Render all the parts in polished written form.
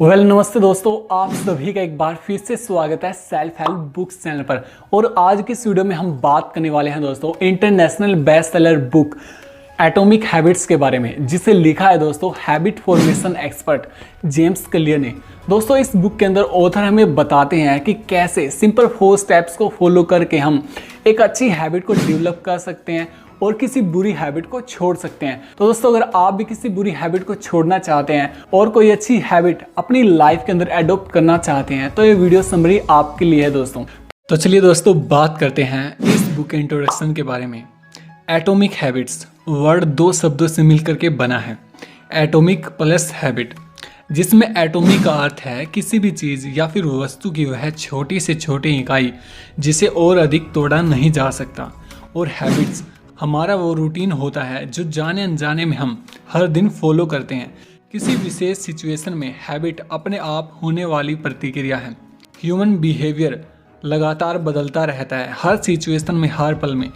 नमस्ते दोस्तों, आप सभी का एक बार फिर से स्वागत है सेल्फ हेल्प बुक्स चैनल पर। और आज की इस वीडियो में हम बात करने वाले हैं दोस्तों international best seller book atomic habits के बारे में, जिसे लिखा है दोस्तों habit formation expert James clear ने। दोस्तों इस बुक के अंदर ऑथर हमें बताते हैं कि कैसे सिंपल 4 स्टेप्स को फॉलो करके हम एक अच्छी हैबिट को डेवलप कर सकते हैं और किसी बुरी हैबिट को छोड़ सकते हैं। तो दोस्तों अगर आप भी किसी बुरी हैबिट को छोड़ना चाहते हैं और कोई अच्छी हैबिट अपनी लाइफ के अंदर एडॉप्ट करना चाहते हैं तो ये वीडियो समरी आपके लिए है दोस्तों। तो चलिए दोस्तों बात करते हैं इस बुक के इंट्रोडक्शन के बारे में। एटॉमिक हैबिट्स वर्ड 2 शब्दों से मिलकर के बना है, एटॉमिक प्लस हैबिट, जिसमें एटॉमिक का अर्थ है किसी भी चीज़ या फिर वस्तु की वह छोटी से छोटी इकाई जिसे और अधिक तोड़ा नहीं जा सकता, और हैबिट्स हमारा वो रूटीन होता है जो जाने अनजाने में हम हर दिन फॉलो करते हैं। किसी विशेष सिचुएशन में हैबिट अपने आप होने वाली प्रतिक्रिया है। ह्यूमन बिहेवियर लगातार बदलता रहता है हर सिचुएशन में, हर पल में,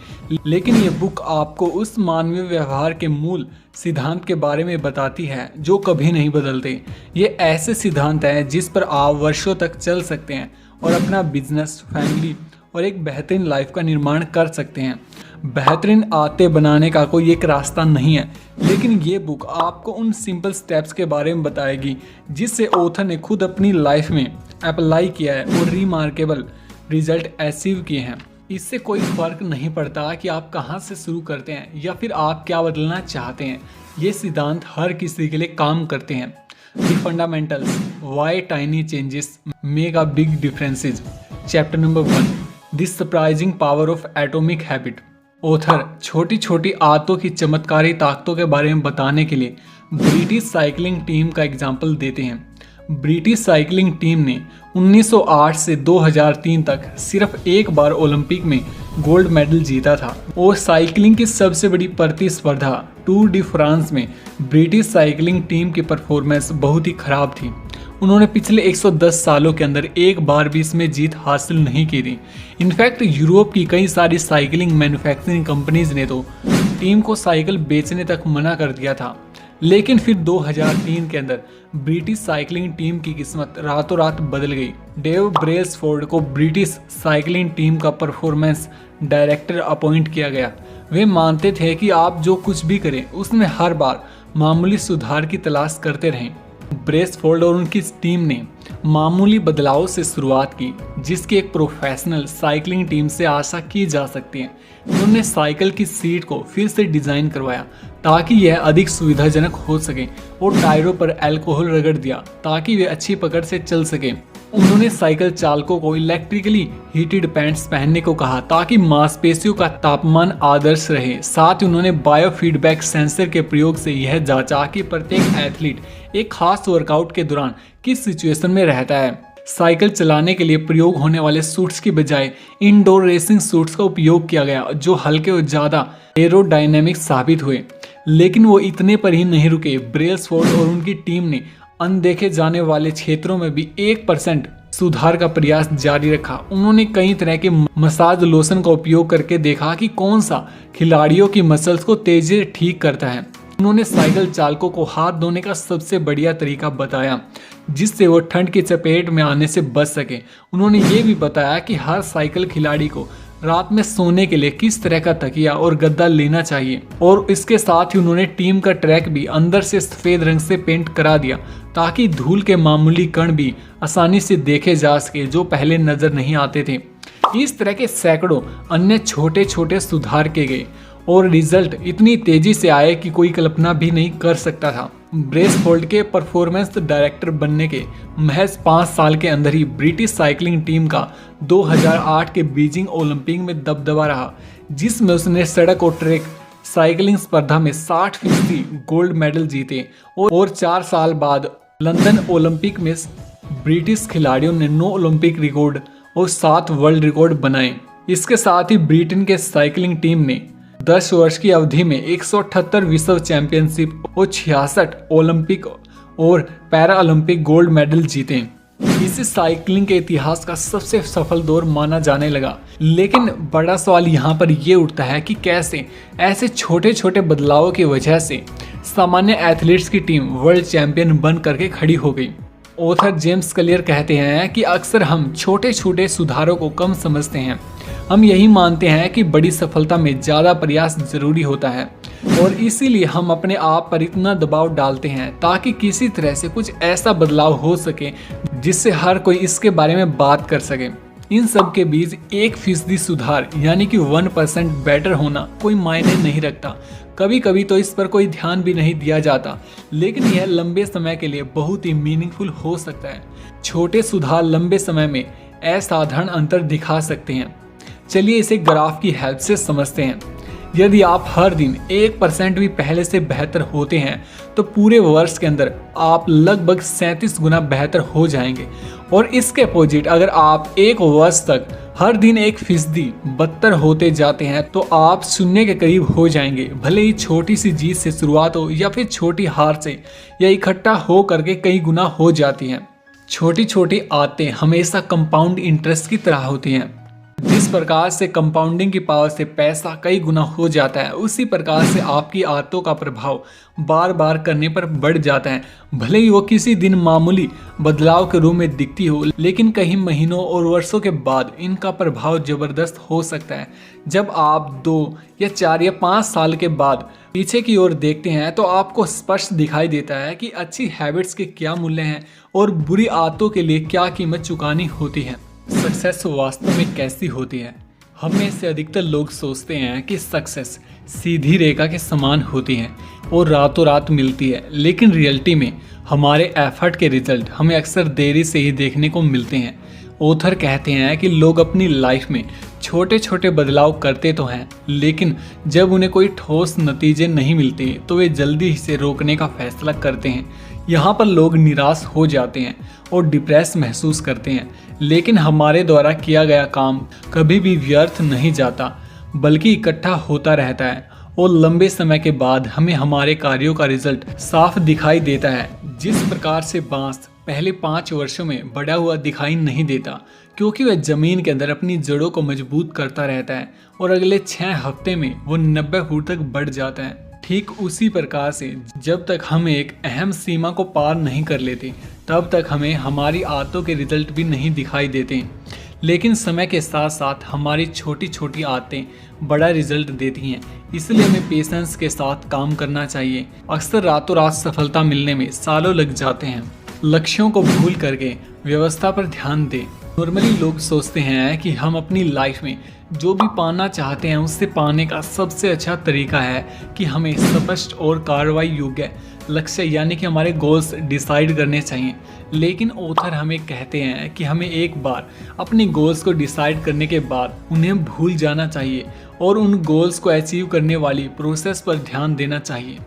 लेकिन ये बुक आपको उस मानवीय व्यवहार के मूल सिद्धांत के बारे में बताती है जो कभी नहीं बदलते। ये ऐसे सिद्धांत हैं जिस पर आप वर्षों तक चल सकते हैं और अपना बिजनेस, फैमिली और एक बेहतरीन लाइफ का निर्माण कर सकते हैं। बेहतरीन आदतें बनाने का कोई एक रास्ता नहीं है, लेकिन ये बुक आपको उन सिंपल स्टेप्स के बारे में बताएगी जिससे ऑथर ने खुद अपनी लाइफ में अप्लाई किया है और रिमार्केबल रिजल्ट अचीव किए हैं। इससे कोई फर्क नहीं पड़ता कि आप कहाँ से शुरू करते हैं या फिर आप क्या बदलना चाहते हैं, ये सिद्धांत हर किसी के लिए काम करते हैं। The fundamentals why tiny changes make a big differences. Chapter number 1 the surprising power of atomic habit. Author छोटी छोटी आदतों की चमत्कारी ताकतों के बारे में बताने के लिए ब्रिटिश साइकिलिंग टीम का एग्जाम्पल देते हैं। ब्रिटिश साइकिलिंग टीम ने 1908 से 2003 तक सिर्फ एक बार ओलंपिक में गोल्ड मेडल जीता था, और साइकिलिंग की सबसे बड़ी प्रतिस्पर्धा टूर डी फ्रांस में ब्रिटिश साइकिलिंग टीम की परफॉर्मेंस बहुत ही खराब थी। उन्होंने पिछले 110 सालों के अंदर एक बार भी इसमें जीत हासिल नहीं की थी। इनफैक्ट यूरोप की कई सारी साइकिलिंग मैन्युफैक्चरिंग कंपनीज ने तो टीम को साइकिल बेचने तक मना कर दिया था, लेकिन फिर 2003 के अंदर ब्रिटिश साइकिलिंग टीम की किस्मत रातों रात बदल गई। डेव ब्रेसफोर्ड को ब्रिटिश साइकिलिंग टीम का परफॉर्मेंस डायरेक्टर अपॉइंट किया गया। वे मानते थे कि आप जो कुछ भी करें उसमें हर बार मामूली सुधार की तलाश करते रहें। ब्रेसफोर्ड और उनकी टीम ने मामूली बदलाव से शुरुआत की जिसकी एक प्रोफेशनल साइकिलिंग टीम से आशा की जा सकती है। उन्होंने साइकिल की सीट को फिर से डिजाइन करवाया ताकि यह अधिक सुविधाजनक हो सके, और टायरों पर अल्कोहल रगड़ दिया ताकि वे अच्छी पकड़ से चल सके। उन्होंने साइकिल चालकों को इलेक्ट्रिकली हीटेड पैंट्स पहनने को कहा ताकि मांसपेशियों का तापमान आदर्श रहे। साथ ही उन्होंने बायोफीडबैक सेंसर के प्रयोग से यह जांचा कि प्रत्येक एथलीट एक खास वर्कआउट के दौरान किस सिचुएशन में रहता है। साइकिल चलाने के लिए प्रयोग होने वाले सूट्स की बजाय इंडोर रेसिंग सूट्स का उपयोग किया गया जो हल्के और ज़्यादा एरोडायनेमिक साबित हुए। लेकिन वो इतने पर ही नहीं रुके। ब्रेसफोर्ड और उनकी टीम ने अनदेखे जाने वाले क्षेत्रों में भी 1% सुधार का प्रयास जारी रखा। उन्होंने कई तरह के मसाज लोशन का उपयोग करके देखा कि कौन सा खिलाड़ियों की मसल्स को तेजी से ठीक करता है। उन्होंने साइकिल चालकों को हाथ धोने का सबसे बढ़िया तरीका बताया जिससे वो ठंड की चपेट में आने से बच सके। उन्होंने ये भी बताया कि हर साइकिल खिलाड़ी को रात में सोने के लिए किस तरह का तकिया और गद्दा लेना चाहिए, और इसके साथ ही उन्होंने टीम का ट्रैक भी अंदर से सफेद रंग से पेंट करा दिया ताकि धूल के मामूली कण भी आसानी से देखे जा सके जो पहले नजर नहीं आते थे। इस तरह के सैकड़ों अन्य छोटे छोटे सुधार किए गए और रिजल्ट इतनी तेजी से आए कि कोई कल्पना भी नहीं कर सकता था। ब्रेसफोर्ड के परफॉर्मेंस डायरेक्टर बनने के महज 5 साल के अंदर ही ब्रिटिश साइकिलिंग टीम का 2008 के बीजिंग ओलंपिक में दबदबा रहा, जिसमें उसने सड़क और ट्रैक साइकिलिंग स्पर्धा में 60% गोल्ड मेडल जीते, और 4 साल बाद लंदन ओलंपिक में ब्रिटिश खिलाड़ियों ने 9 ओलंपिक रिकॉर्ड और 7 वर्ल्ड रिकॉर्ड बनाए। इसके साथ ही ब्रिटेन के साइकिलिंग टीम ने 10 वर्ष की अवधि में 178 विश्व चैंपियनशिप और 66 ओलंपिक और पैरा ओलंपिक गोल्ड मेडल जीते। इसे साइकिलिंग के इतिहास का सबसे सफल दौर माना जाने लगा। लेकिन बड़ा सवाल यहाँ पर ये उठता है कि कैसे ऐसे छोटे छोटे बदलावों की वजह से सामान्य एथलीट्स की टीम वर्ल्ड चैंपियन बन करके खड़ी हो गई। ऑथर जेम्स क्लियर कहते हैं कि अक्सर हम छोटे छोटे सुधारों को कम समझते हैं। हम यही मानते हैं कि बड़ी सफलता में ज़्यादा प्रयास जरूरी होता है और इसीलिए हम अपने आप पर इतना दबाव डालते हैं ताकि किसी तरह से कुछ ऐसा बदलाव हो सके जिससे हर कोई इसके बारे में बात कर सके। इन सब के बीच 1% सुधार यानी कि 1% बेटर होना कोई मायने नहीं रखता। कभी कभी तो इस पर कोई ध्यान भी नहीं दिया जाता, लेकिन यह लंबे समय के लिए बहुत ही मीनिंगफुल हो सकता है। छोटे सुधार लंबे समय में असाधारण अंतर दिखा सकते हैं। चलिए इसे ग्राफ की हेल्प से समझते हैं। यदि आप हर दिन 1% भी पहले से बेहतर होते हैं तो पूरे वर्ष के अंदर आप लगभग 37 गुना बेहतर हो जाएंगे। और इसके अपोजिट अगर आप एक वर्ष तक हर दिन 1% बदतर होते जाते हैं तो आप शून्य के करीब हो जाएंगे। भले ही छोटी सी जीत से शुरुआत हो या फिर छोटी हार से, या इकट्ठा हो करके कई गुना हो जाती हैं। छोटी छोटी आदतें हमेशा कंपाउंड इंटरेस्ट की तरह होती हैं। जिस प्रकार से कंपाउंडिंग की पावर से पैसा कई गुना हो जाता है, उसी प्रकार से आपकी आदतों का प्रभाव बार बार करने पर बढ़ जाता है। भले ही वो किसी दिन मामूली बदलाव के रूप में दिखती हो, लेकिन कई महीनों और वर्षों के बाद इनका प्रभाव जबरदस्त हो सकता है। जब आप 2 या 4 या 5 साल के बाद पीछे की ओर देखते हैं तो आपको स्पष्ट दिखाई देता है कि अच्छी हैबिट्स के क्या मूल्य हैं और बुरी आदतों के लिए क्या कीमत चुकानी होती है। सक्सेस वास्तव में कैसी होती है? हम में से अधिकतर लोग सोचते हैं कि सक्सेस सीधी रेखा के समान होती है और रातों रात मिलती है, लेकिन रियलिटी में हमारे एफर्ट के रिजल्ट हमें अक्सर देरी से ही देखने को मिलते हैं। ऑथर कहते हैं कि लोग अपनी लाइफ में छोटे छोटे बदलाव करते तो हैं, लेकिन जब उन्हें कोई ठोस नतीजे नहीं मिलते तो वे जल्दी से रोकने का फैसला करते हैं। यहाँ पर लोग निराश हो जाते हैं और डिप्रेस महसूस करते हैं, लेकिन हमारे द्वारा किया गया काम कभी भी व्यर्थ नहीं जाता, बल्कि इकट्ठा होता रहता है और लंबे समय के बाद हमें हमारे कार्यों का रिजल्ट साफ दिखाई देता है। जिस प्रकार से बांस पहले 5 वर्षों में बढ़ा हुआ दिखाई नहीं देता, क्योंकि वह जमीन के अंदर अपनी जड़ों को मजबूत करता रहता है और अगले 6 हफ्ते में वो 90 फुट तक बढ़ जाता है। ठीक उसी प्रकार से जब तक हम एक अहम सीमा को पार नहीं कर लेते, तब तक हमें हमारी आदतों के रिजल्ट भी नहीं दिखाई देते। लेकिन समय के साथ साथ हमारी छोटी छोटी आदतें बड़ा रिजल्ट देती हैं, इसलिए हमें पेशेंस के साथ काम करना चाहिए। अक्सर रातों रात सफलता मिलने में सालों लग जाते हैं। लक्ष्यों को भूल करके व्यवस्था पर ध्यान दें। नॉर्मली लोग सोचते हैं कि हम अपनी लाइफ में जो भी पाना चाहते हैं उससे पाने का सबसे अच्छा तरीका है कि हमें स्पष्ट और कार्रवाई योग्य लक्ष्य यानी कि हमारे गोल्स डिसाइड करने चाहिए। लेकिन ऑथर हमें कहते हैं कि हमें एक बार अपने गोल्स को डिसाइड करने के बाद उन्हें भूल जाना चाहिए और उन गोल्स को अचीव करने वाली प्रोसेस पर ध्यान देना चाहिए।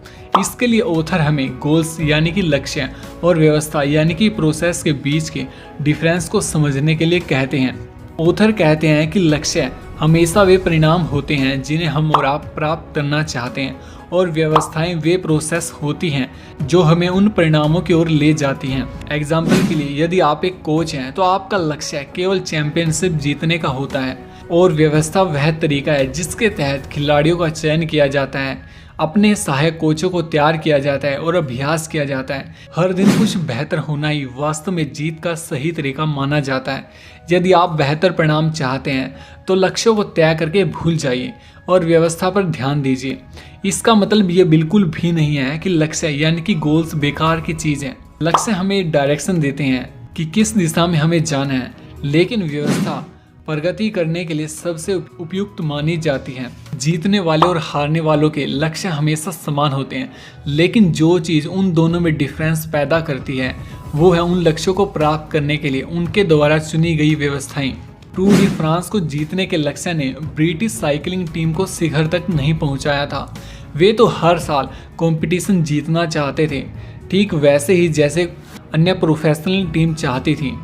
इसके लिए ऑथर हमें गोल्स यानी कि लक्ष्य और व्यवस्था यानी कि प्रोसेस के बीच के डिफरेंस को समझने के लिए कहते हैं। ऑथर कहते हैं कि लक्ष्य हमेशा वे परिणाम होते हैं जिन्हें हम और आप प्राप्त करना चाहते हैं, और व्यवस्थाएं वे प्रोसेस होती हैं जो हमें उन परिणामों की ओर ले जाती हैं। एग्जाम्पल के लिए, यदि आप एक कोच हैं तो आपका लक्ष्य केवल चैंपियनशिप जीतने का होता है, और व्यवस्था वह तरीका है जिसके तहत खिलाड़ियों का चयन किया जाता है, अपने सहायक कोचों को तैयार किया जाता है और अभ्यास किया जाता है। हर दिन कुछ बेहतर होना ही वास्तव में जीत का सही तरीका माना जाता है। यदि आप बेहतर परिणाम चाहते हैं तो लक्ष्यों को तय करके भूल जाइए और व्यवस्था पर ध्यान दीजिए। इसका मतलब ये बिल्कुल भी नहीं है कि लक्ष्य यानी कि गोल्स बेकार की चीज़ है। लक्ष्य हमें डायरेक्शन देते हैं कि किस दिशा में हमें जाना है, लेकिन व्यवस्था प्रगति करने के लिए सबसे उपयुक्त मानी जाती है। जीतने वाले और हारने वालों के लक्ष्य हमेशा समान होते हैं, लेकिन जो चीज़ उन दोनों में डिफरेंस पैदा करती है वो है उन लक्ष्यों को प्राप्त करने के लिए उनके द्वारा चुनी गई व्यवस्थाएं। टूर डी फ्रांस को जीतने के लक्ष्य ने ब्रिटिश साइकिलिंग टीम को शिखर तक नहीं पहुंचाया था। वे तो हर साल कंपटीशन जीतना चाहते थे, ठीक वैसे ही जैसे अन्य प्रोफेशनल टीम चाहती थी।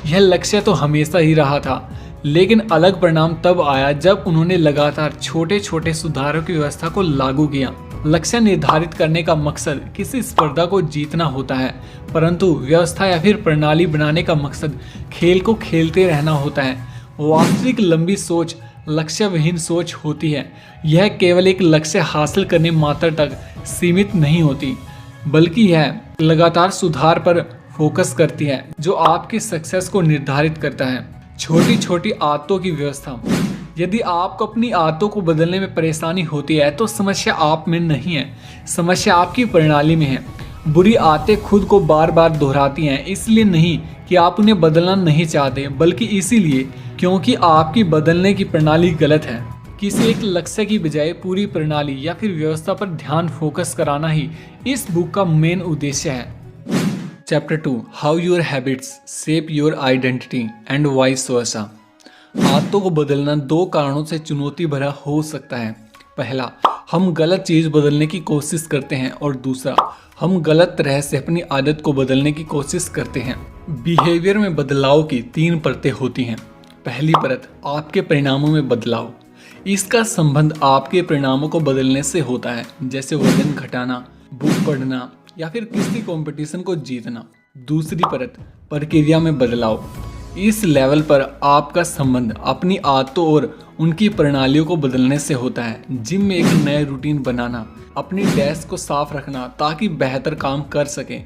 यह लक्ष्य तो हमेशा ही रहा था, लेकिन अलग परिणाम तब आया जब उन्होंने लगातार छोटे छोटे सुधारों की व्यवस्था को लागू किया। लक्ष्य निर्धारित करने का मकसद किसी स्पर्धा को जीतना होता है, परंतु व्यवस्था या फिर प्रणाली बनाने का मकसद खेल को खेलते रहना होता है। वास्तविक लंबी सोच लक्ष्य विहीन सोच होती है। यह केवल एक लक्ष्य हासिल करने मात्र तक सीमित नहीं होती, बल्कि यह लगातार सुधार पर फोकस करती है जो आपकी सक्सेस को निर्धारित करता है। छोटी छोटी आदतों की व्यवस्था। यदि आपको अपनी आदतों को बदलने में परेशानी होती है तो समस्या आप में नहीं है, समस्या आपकी प्रणाली में है। बुरी आदतें खुद को बार बार दोहराती हैं, इसलिए नहीं कि आप उन्हें बदलना नहीं चाहते, बल्कि इसीलिए क्योंकि आपकी बदलने की प्रणाली गलत है। किसी एक लक्ष्य की बजाय पूरी प्रणाली या फिर व्यवस्था पर ध्यान फोकस कराना ही इस बुक का मेन उद्देश्य है। Chapter 2, how your habits shape your identity and vice versa. आदतों को बदलना दो कारणों से चुनौती भरा हो सकता है। पहला, हम गलत चीज़ बदलने की कोशिश करते हैं, और दूसरा, हम गलत तरह से अपनी आदत को बदलने की कोशिश करते हैं। बिहेवियर में बदलाव की 3 परतें होती हैं। पहली परत, आपके परिणामों में बदलाव। इसका संबंध आपके परिणामों को बदलने से होता है, जैसे वजन घटाना, बुक पढ़ना या फिर किसी कंपटीशन को जीतना। दूसरी परत, प्रक्रिया में बदलाव। इस लेवल पर आपका संबंध अपनी आदतों और उनकी प्रणालियों को बदलने से होता है। जिम में एक नए रूटीन बनाना, अपनी डेस्क को साफ रखना ताकि बेहतर काम कर सकें,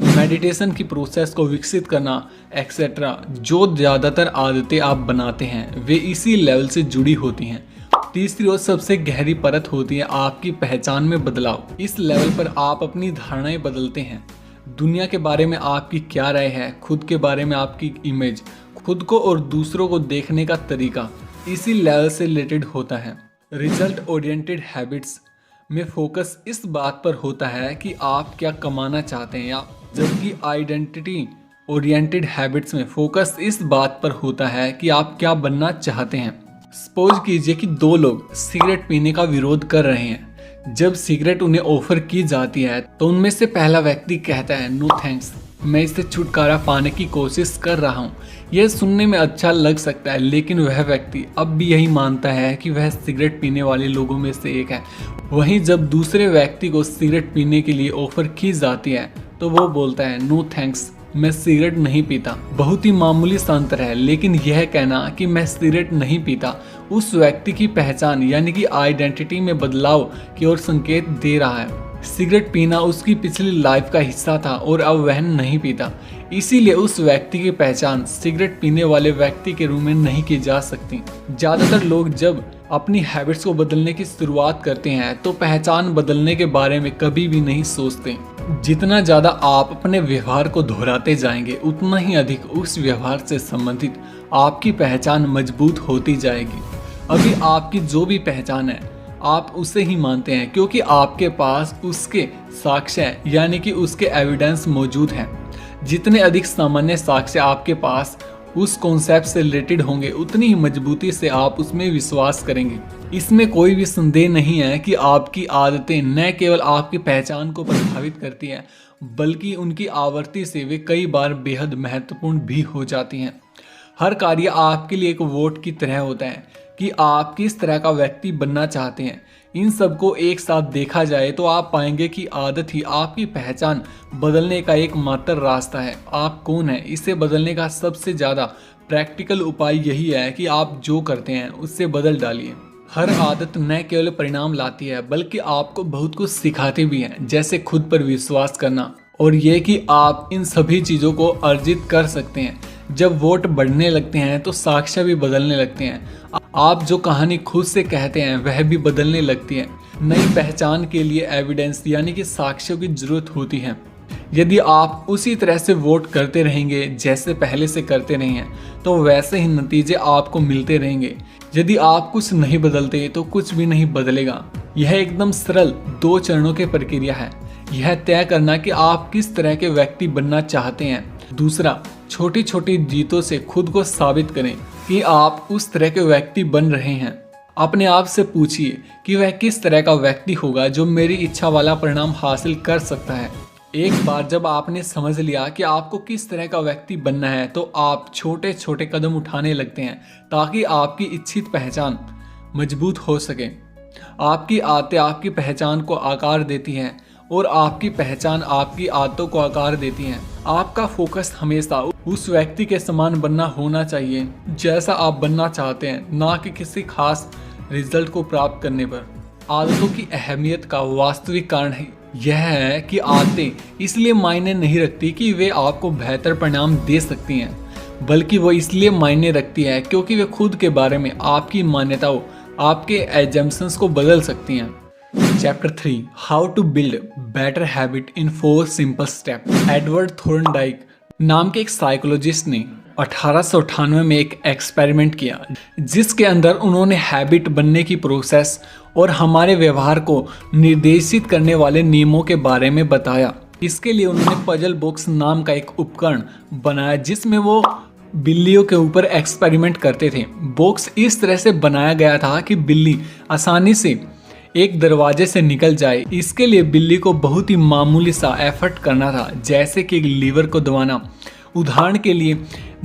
मेडिटेशन की प्रोसेस को विकसित करना, एक्सेट्रा। जो ज़्यादातर आदतें आप बनाते हैं वे इसी लेवल से जुड़ी होती हैं। तीसरी और सबसे गहरी परत होती है आपकी पहचान में बदलाव। इस लेवल पर आप अपनी धारणाएं बदलते हैं। दुनिया के बारे में आपकी क्या राय है, खुद के बारे में आपकी इमेज, खुद को और दूसरों को देखने का तरीका इसी लेवल से रिलेटेड होता है। रिजल्ट ओरिएंटेड हैबिट्स में फोकस इस बात पर होता है कि आप क्या कमाना चाहते हैं, या जबकि आइडेंटिटी ओरिएंटेड हैबिट्स में फोकस इस बात पर होता है कि आप क्या बनना चाहते हैं। सपोज कीजिए कि 2 लोग सिगरेट पीने का विरोध कर रहे हैं। जब सिगरेट उन्हें ऑफर की जाती है तो उनमें से पहला व्यक्ति कहता है, नो थैंक्स, मैं इससे छुटकारा पाने की कोशिश कर रहा हूँ। यह सुनने में अच्छा लग सकता है, लेकिन वह व्यक्ति अब भी यही मानता है कि वह सिगरेट पीने वाले लोगों में से एक है। वहीं जब दूसरे व्यक्ति को सिगरेट पीने के लिए ऑफर की जाती है तो वो बोलता है, नो थैंक्स, मैं सिगरेट नहीं पीता। बहुत ही मामूली सा अंतर है, लेकिन यह कहना कि मैं सिगरेट नहीं पीता उस व्यक्ति की पहचान यानी कि आइडेंटिटी में बदलाव की ओर संकेत दे रहा है। सिगरेट पीना उसकी पिछली लाइफ का हिस्सा था और अब वह नहीं पीता, इसीलिए उस व्यक्ति की पहचान सिगरेट पीने वाले व्यक्ति के रूप में नहीं की जा सकती। ज़्यादातर लोग जब अपनी हैबिट्स को बदलने की शुरुआत करते हैं तो पहचान बदलने के बारे में कभी भी नहीं सोचते। जितना ज़्यादा आप अपने व्यवहार को दोहराते जाएंगे उतना ही अधिक उस व्यवहार से संबंधित आपकी पहचान मजबूत होती जाएगी। अभी आपकी जो भी पहचान है आप उसे ही मानते हैं क्योंकि आपके पास उसके साक्ष्य यानी कि उसके एविडेंस मौजूद हैं। जितने अधिक सामान्य साक्ष्य आपके पास उस कॉन्सेप्ट से रिलेटेड होंगे उतनी ही मजबूती से आप उसमें विश्वास करेंगे। इसमें कोई भी संदेह नहीं है कि आपकी आदतें न केवल आपकी पहचान को प्रभावित करती हैं बल्कि उनकी आवृत्ति से वे कई बार बेहद महत्वपूर्ण भी हो जाती हैं। हर कार्य आपके लिए एक वोट की तरह होता है कि आप किस तरह का व्यक्ति बनना चाहते हैं। इन सबको एक साथ देखा जाए तो आप पाएंगे कि आदत ही आपकी पहचान बदलने का एकमात्र रास्ता है। आप कौन हैं इसे बदलने का सबसे ज़्यादा प्रैक्टिकल उपाय यही है कि आप जो करते हैं उससे बदल डालिए। हर आदत न केवल परिणाम लाती है बल्कि आपको बहुत कुछ सिखाती भी है, जैसे खुद पर विश्वास करना और ये कि आप इन सभी चीज़ों को अर्जित कर सकते हैं। जब वोट बढ़ने लगते हैं तो साक्ष्य भी बदलने लगते हैं। आप जो कहानी खुद से कहते हैं वह भी बदलने लगती है। नई पहचान के लिए एविडेंस यानी कि साक्ष्यों की जरूरत होती है। यदि आप उसी तरह से वोट करते रहेंगे जैसे पहले से करते रहे हैं तो वैसे ही नतीजे आपको मिलते रहेंगे। यदि आप कुछ नहीं बदलते तो कुछ भी नहीं बदलेगा। यह एकदम सरल 2 चरणों की प्रक्रिया है। यह तय करना कि आप किस तरह के व्यक्ति बनना चाहते हैं। दूसरा, छोटी छोटी जीतों से खुद को साबित करें कि आप उस तरह के व्यक्ति बन रहे हैं। अपने आप से पूछिए कि वह किस तरह का व्यक्ति होगा जो मेरी इच्छा वाला परिणाम हासिल कर सकता है। एक बार जब आपने समझ लिया कि आपको किस तरह का व्यक्ति बनना है तो आप छोटे छोटे कदम उठाने लगते हैं ताकि आपकी इच्छित पहचान मजबूत हो सके। आपकी आदतें आपकी पहचान को आकार देती हैं और आपकी पहचान आपकी आदतों को आकार देती हैं। आपका फोकस हमेशा उस व्यक्ति के समान बनना होना चाहिए जैसा आप बनना चाहते हैं, ना कि किसी खास रिजल्ट को प्राप्त करने पर। आदतों की अहमियत का वास्तविक कारण यह है कि आदतें इसलिए मायने नहीं रखती कि वे आपको बेहतर परिणाम दे सकती हैं, बल्कि वो इसलिए मायने रखती है क्योंकि वे खुद के बारे में आपकी मान्यताओं, आपके एजम्पशंस को बदल सकती हैं। Chapter 3, how to build better habit in 4 simple step. Edward Thorndike नाम के एक साइकोलॉजिस्ट ने 1898 में एक एक्सपेरिमेंट किया, जिसके अंदर उन्होंने हैबिट बनने की प्रोसेस और हमारे व्यवहार को निर्देशित करने वाले नियमों के बारे में बताया। इसके लिए उन्होंने पजल बॉक्स नाम का एक उपकरण बनाया, जिसमें वो बिल्लियों के ऊपर एक्सपेरिमेंट करते थे। बॉक्स इस तरह से बनाया गया था कि बिल्ली आसानी से एक दरवाजे से निकल जाए। इसके लिए बिल्ली को बहुत ही मामूली सा एफर्ट करना था, जैसे कि एक लीवर को दबाना। उदाहरण के लिए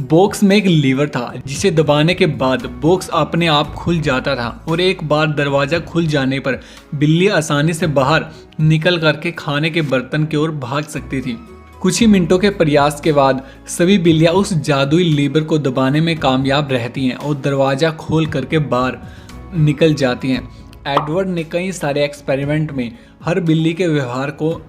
बॉक्स में एक लीवर था, जिसे दबाने के बाद बॉक्स अपने आप खुल जाता था और एक बार दरवाजा खुल जाने पर बिल्ली आसानी से बाहर निकल करके खाने के बर्तन की ओर भाग सकती थी। कुछ ही मिनटों के प्रयास के बाद सभी बिल्लियां उस जादुई लीवर को दबाने में कामयाब रहती हैं और दरवाजा खोल करके बाहर निकल जाती हैं। एडवर्ड ने कई सारे एक्सपेरिमेंट में हर बिल्ली के व्यवहार को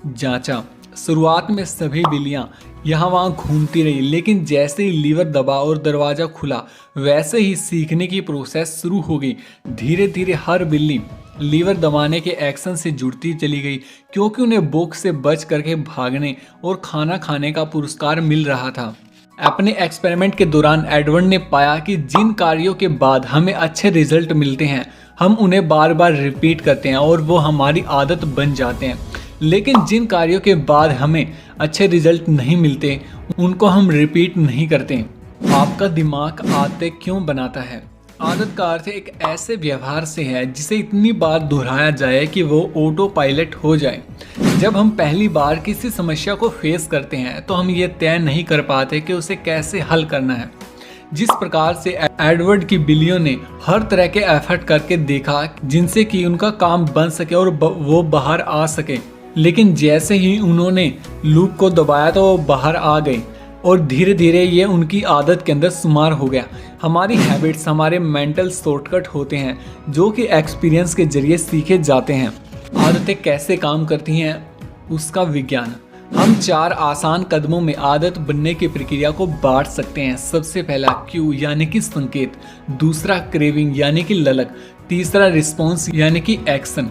जांचा। शुरुआत में सभी बिल्लियां यहाँ वहाँ घूमती रही, लेकिन जैसे ही लीवर दबा और दरवाज़ा खुला, वैसे ही सीखने की प्रोसेस शुरू हो गई। धीरे धीरे हर बिल्ली लीवर दबाने के एक्शन से जुड़ती चली गई, क्योंकि उन्हें बॉक्स से बच करके भागने और खाना खाने का पुरस्कार मिल रहा था। अपने एक्सपेरिमेंट के दौरान एडवर्ड ने पाया कि जिन कार्यों के बाद हमें अच्छे रिजल्ट मिलते हैं, हम उन्हें बार बार रिपीट करते हैं और वो हमारी आदत बन जाते हैं। लेकिन जिन कार्यों के बाद हमें अच्छे रिजल्ट नहीं मिलते, उनको हम रिपीट नहीं करते। आपका दिमाग आदतें क्यों बनाता है? आदत का अर्थ एक ऐसे व्यवहार से है जिसे इतनी बार दोहराया जाए कि वो ऑटो पायलट हो जाए। जब हम पहली बार किसी समस्या को फेस करते हैं तो हम ये तय नहीं कर पाते कि उसे कैसे हल करना है। जिस प्रकार से एडवर्ड की बिल्लियों ने हर तरह के एफर्ट करके देखा जिनसे कि उनका काम बन सके और वो बाहर आ सके, लेकिन जैसे ही उन्होंने लूप को दबाया तो वो बाहर आ गए और धीरे धीरे ये उनकी आदत के अंदर शुमार हो गया। हमारी हैबिट्स हमारे मेंटल शॉर्टकट होते हैं, जो कि एक्सपीरियंस के जरिए सीखे जाते हैं। आदतें कैसे काम करती हैं, उसका विज्ञान। हम 4 आसान कदमों में आदत बनने की प्रक्रिया को बांट सकते हैं। सबसे पहला क्यू यानी कि संकेत, दूसरा क्रेविंग यानी कि ललक, तीसरा रिस्पॉन्स यानी कि एक्शन,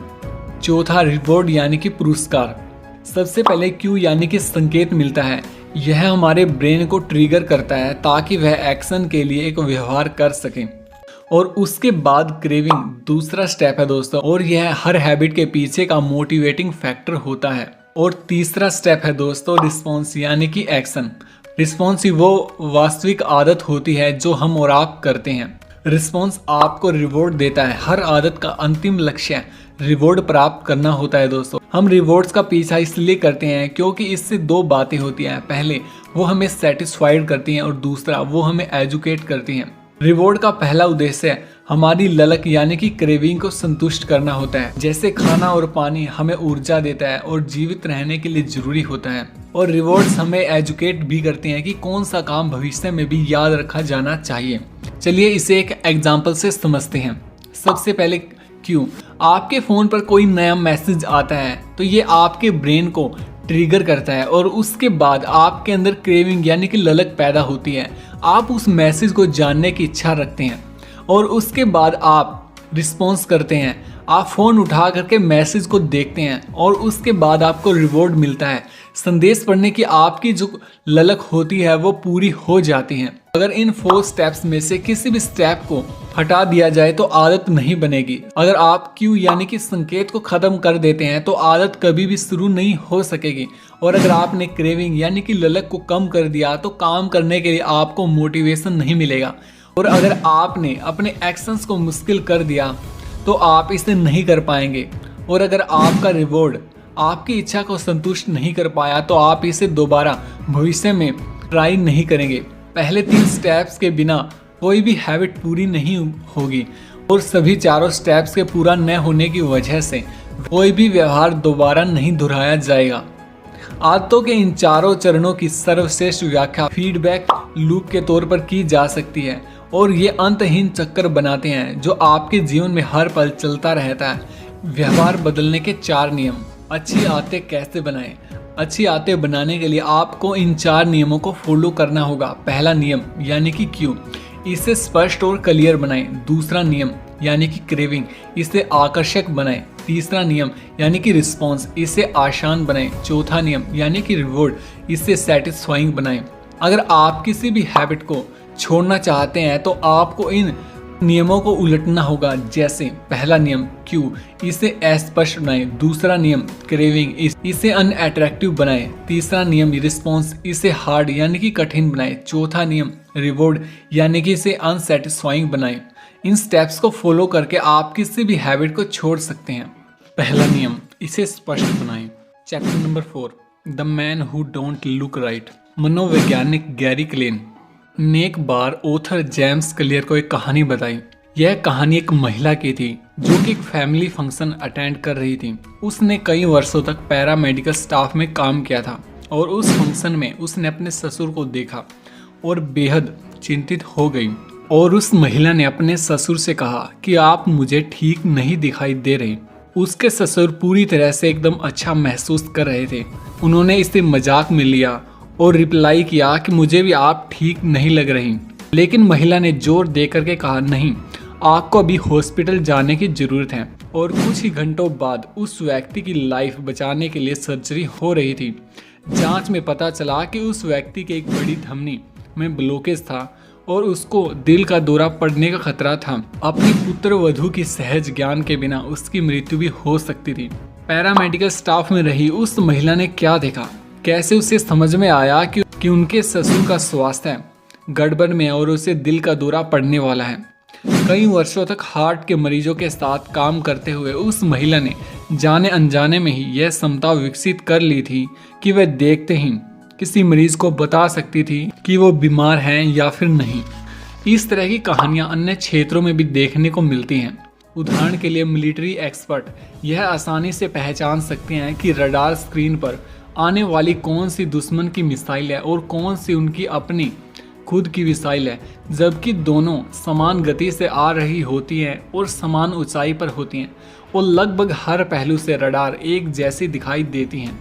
चौथा रिवॉर्ड यानी कि पुरस्कार। सबसे पहले क्यू यानी कि संकेत मिलता है। यह हमारे ब्रेन को ट्रिगर करता है ताकि वह एक्शन के लिए एक व्यवहार कर सके। और उसके बाद क्रेविंग दूसरा स्टेप है दोस्तों, और यह हर हैबिट के पीछे का मोटिवेटिंग फैक्टर होता है। और तीसरा स्टेप है दोस्तों रिस्पॉन्स यानी कि एक्शन। रिस्पॉन्स ही वो वास्तविक आदत होती है जो हम और आप करते हैं। रिस्पॉन्स आपको रिवॉर्ड देता है। हर आदत का अंतिम लक्ष्य रिवॉर्ड प्राप्त करना होता है दोस्तों। हम रिवॉर्ड्स का पीछा इसलिए करते हैं क्योंकि इससे 2 बातें होती हैं। पहले वो हमें सेटिस्फाइड करती हैं और दूसरा वो हमें एजुकेट करती हैं। रिवॉर्ड का पहला उद्देश्य हमारी ललक यानी कि क्रेविंग को संतुष्ट करना होता है। जैसे खाना और पानी हमें ऊर्जा देता है और जीवित रहने के लिए जरूरी होता है। और रिवॉर्ड्स हमें एजुकेट भी करते हैं कि कौन सा काम भविष्य में भी याद रखा जाना चाहिए। चलिए इसे एक एग्जाम्पल से समझते हैं। सबसे पहले क्यों, आपके फ़ोन पर कोई नया मैसेज आता है तो ये आपके ब्रेन को ट्रिगर करता है और उसके बाद आपके अंदर क्रेविंग यानी कि ललक पैदा होती है। आप उस मैसेज को जानने की इच्छा रखते हैं और उसके बाद आप रिस्पॉन्स करते हैं। आप फ़ोन उठा करके मैसेज को देखते हैं और उसके बाद आपको रिवॉर्ड मिलता है। संदेश पढ़ने की आपकी जो ललक होती है वो पूरी हो जाती है। अगर इन 4 स्टेप्स में से किसी भी स्टेप को हटा दिया जाए तो आदत नहीं बनेगी। अगर आप क्यू यानी कि संकेत को खत्म कर देते हैं तो आदत कभी भी शुरू नहीं हो सकेगी। और अगर आपने क्रेविंग यानी कि ललक को कम कर दिया तो काम करने के लिए आपको मोटिवेशन नहीं मिलेगा। और अगर आपने अपने एक्शंस को मुश्किल कर दिया तो आप इसे नहीं कर पाएंगे। और अगर आपका रिवॉर्ड आपकी इच्छा को संतुष्ट नहीं कर पाया तो आप इसे दोबारा भविष्य में ट्राई नहीं करेंगे। पहले 3 स्टेप्स के बिना कोई भी हैबिट पूरी नहीं होगी और सभी 4 स्टेप्स के पूरा न होने की वजह से कोई भी व्यवहार दोबारा नहीं दोहराया जाएगा। आदतों के इन 4 चरणों की सर्वश्रेष्ठ व्याख्या फीडबैक लूप के तौर पर की जा सकती है और ये अंतहीन चक्कर बनाते हैं जो आपके जीवन में हर पल चलता रहता है। व्यवहार बदलने के 4 नियम। अच्छी आदतें कैसे बनाएं? अच्छी आदतें बनाने के लिए आपको इन 4 नियमों को फॉलो करना होगा। पहला नियम यानी कि क्यों, इसे स्पष्ट और क्लियर बनाएं। दूसरा नियम यानी कि क्रेविंग, इसे आकर्षक बनाएं। तीसरा नियम यानी कि रिस्पॉन्स, इसे आसान बनाएं। चौथा नियम यानी कि रिवॉर्ड, इसे सेटिस्फाइंग बनाएं। अगर आप किसी भी हैबिट को छोड़ना चाहते हैं तो आपको इन नियमों को उलटना होगा। जैसे पहला नियम क्यों, इसे अस्पष्ट बनाएं। दूसरा नियम क्रेविंग, इसे अनअट्रैक्टिव बनाएं। तीसरा नियम रिस्पॉन्स, इसे हार्ड यानी कि कठिन बनाएं। चौथा नियम रिवॉर्ड यानी कि इसे अनसेटिस्फाइंग बनाएं। इन स्टेप्स को फॉलो करके आप किसी भी हैबिट को छोड़ सकते हैं। पहला नियम, इसे स्पष्ट बनाएं। Chapter number 4, the man who don't look right. मनोवैज्ञानिक गैरी क्लेन ने एक बार ऑथर जेम्स क्लियर को एक कहानी बताई। यह कहानी एक महिला की थी जो कि एक फैमिली फंक्शन अटेंड कर रही थी। उसने कई वर्षों तक पैरामेडिकल स्टाफ में काम किया था और उस फंक्शन में उसने अपने ससुर को देखा और बेहद चिंतित हो गई। और उस महिला ने अपने ससुर से कहा कि आप मुझे ठीक नहीं दिखाई दे रहे। उसके ससुर पूरी तरह से एकदम अच्छा महसूस कर रहे थे। उन्होंने इसे मजाक में लिया और रिप्लाई किया कि मुझे भी आप ठीक नहीं लग रही। लेकिन महिला ने जोर दे करके कहा, नहीं, आपको अभी हॉस्पिटल जाने की जरूरत है। और कुछ ही घंटों बाद उस व्यक्ति की लाइफ बचाने के लिए सर्जरी हो रही थी। जांच में पता चला कि उस व्यक्ति के एक बड़ी धमनी में ब्लॉकेज था और उसको दिल का दौरा पड़ने का खतरा था। अपनी पुत्र वधू की सहज ज्ञान के बिना उसकी मृत्यु भी हो सकती थी। पैरामेडिकल स्टाफ में रही उस महिला ने क्या देखा, कैसे उसे समझ में आया कि उनके ससुर का स्वास्थ्य गड़बड़ में और उसे दिल का दौरा पड़ने वाला है। कई वर्षों तक हार्ट के मरीजों के साथ काम करते हुए उस महिला ने जाने अनजाने में ही यह क्षमता विकसित कर ली थी कि वह देखते ही किसी मरीज को बता सकती थी कि वो बीमार हैं या फिर नहीं। इस तरह की कहानियां अन्य क्षेत्रों में भी देखने को मिलती हैं। उदाहरण के लिए मिलिट्री एक्सपर्ट यह आसानी से पहचान सकते हैं कि रडार स्क्रीन पर आने वाली कौन सी दुश्मन की मिसाइल है और कौन सी उनकी अपनी खुद की मिसाइल है, जबकि दोनों समान गति से आ रही होती हैं और समान ऊंचाई पर होती हैं और लगभग हर पहलू से रडार एक जैसी दिखाई देती हैं।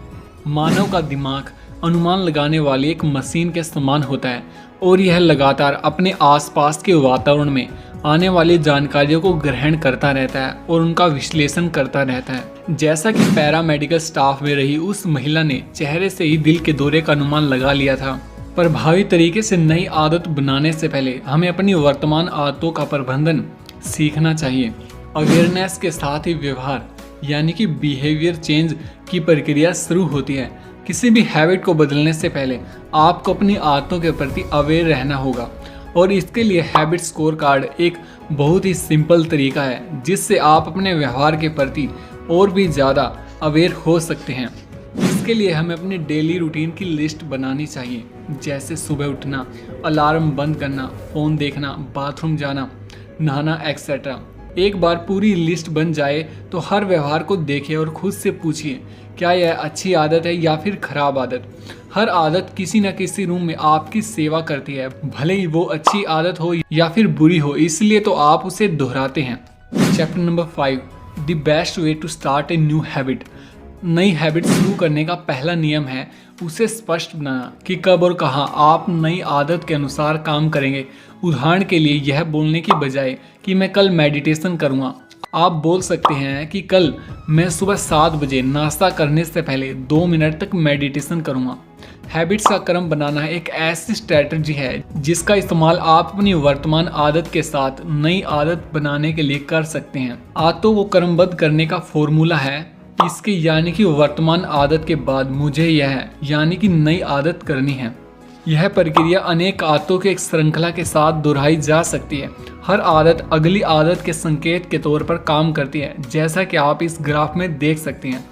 मानव का दिमाग अनुमान लगाने वाली एक मशीन के समान होता है और यह लगातार अपने आसपास के वातावरण में आने वाली जानकारियों को ग्रहण करता रहता है और उनका विश्लेषण करता रहता है। जैसा कि पैरामेडिकल स्टाफ में रही उस महिला ने चेहरे से ही दिल के दौरे का अनुमान लगा लिया था। प्रभावी तरीके से नई आदत बनाने से पहले हमें अपनी वर्तमान आदतों का प्रबंधन सीखना चाहिए। अवेयरनेस के साथ ही व्यवहार यानी कि बिहेवियर चेंज की प्रक्रिया शुरू होती है। किसी भी हैबिट को बदलने से पहले आपको अपनी आदतों के प्रति अवेयर रहना होगा और इसके लिए हैबिट स्कोर कार्ड एक बहुत ही सिंपल तरीका है जिससे आप अपने व्यवहार के प्रति और भी ज़्यादा अवेयर हो सकते हैं। इसके लिए हमें अपनी डेली रूटीन की लिस्ट बनानी चाहिए, जैसे सुबह उठना, अलार्म बंद करना, फ़ोन देखना, बाथरूम जाना, नहाना एक्सेट्रा। एक बार पूरी लिस्ट बन जाए तो हर व्यवहार को देखिए और खुद से पूछिए क्या यह अच्छी आदत है या फिर खराब आदत। हर आदत किसी न किसी रूप में आपकी सेवा करती है, भले ही वो अच्छी आदत हो या फिर बुरी हो, इसलिए तो आप उसे दोहराते हैं। Chapter number 5, the best way to start a new habit. नई हैबिट शुरू करने का पहला नियम है उसे स्पष्ट बनाना कि कब और कहाँ आप नई आदत के अनुसार काम करेंगे। उदाहरण के लिए यह बोलने की बजाय कि मैं कल मेडिटेशन करूँगा, आप बोल सकते हैं कि कल मैं सुबह 7 बजे नाश्ता करने से पहले 2 मिनट तक मेडिटेशन करूँगा। हैबिट्स का क्रम बनाना एक ऐसी स्ट्रैटेजी है जिसका इस्तेमाल आप अपनी वर्तमान आदत के साथ नई आदत बनाने के लिए कर सकते हैं। आदतों को क्रमबद्ध करने का फॉर्मूला है इसके यानी कि वर्तमान आदत के बाद मुझे यह यानी कि नई आदत करनी है। यह प्रक्रिया अनेक आदतों के एक श्रृंखला के साथ दोहराई जा सकती है। हर आदत अगली आदत के संकेत के तौर पर काम करती है, जैसा कि आप इस ग्राफ में देख सकते हैं।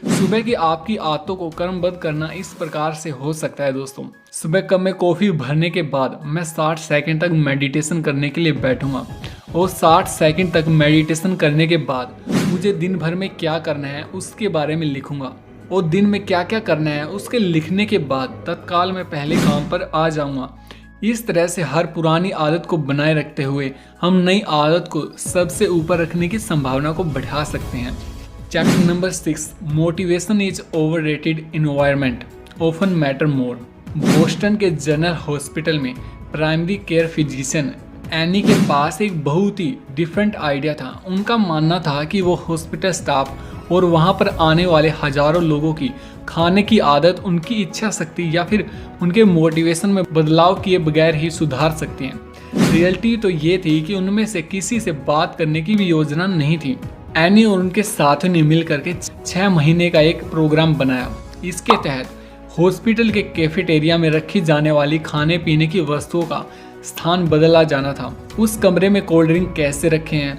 सुबह की आपकी आदतों को क्रमबद्ध करना इस प्रकार से हो सकता है दोस्तों। सुबह कप में कॉफी भरने के बाद मैं 60 सेकंड तक मेडिटेशन करने के लिए बैठूंगा और 60 सेकंड तक मेडिटेशन करने के बाद मुझे दिन भर में क्या करना है उसके बारे में लिखूंगा और दिन में क्या क्या करना है उसके लिखने के बाद तत्काल मैं पहले काम पर आ जाऊंगा। इस तरह से हर पुरानी आदत को बनाए रखते हुए हम नई आदत को सबसे ऊपर रखने की संभावना को बढ़ा सकते हैं। Chapter number 6, motivation is overrated, environment often matter more. Boston के जनरल हॉस्पिटल में प्राइमरी केयर फिजिशियन एनी के पास एक बहुत ही डिफरेंट आइडिया था। उनका मानना था कि वो हॉस्पिटल स्टाफ और वहाँ पर आने वाले हजारों लोगों की खाने की आदत उनकी इच्छा शक्ति या फिर उनके मोटिवेशन में बदलाव किए बगैर ही सुधार सकती हैं। रियलिटी तो ये थी कि उनमें से किसी से बात करने की भी योजना नहीं थी। एनी और उनके साथियों ने मिल करके 6 महीने का एक प्रोग्राम बनाया। इसके तहत हॉस्पिटल के कैफेटेरिया में रखी जाने वाली खाने पीने की वस्तुओं का स्थान बदला जाना था। उस कमरे में कोल्ड ड्रिंक कैसे रखे हैं,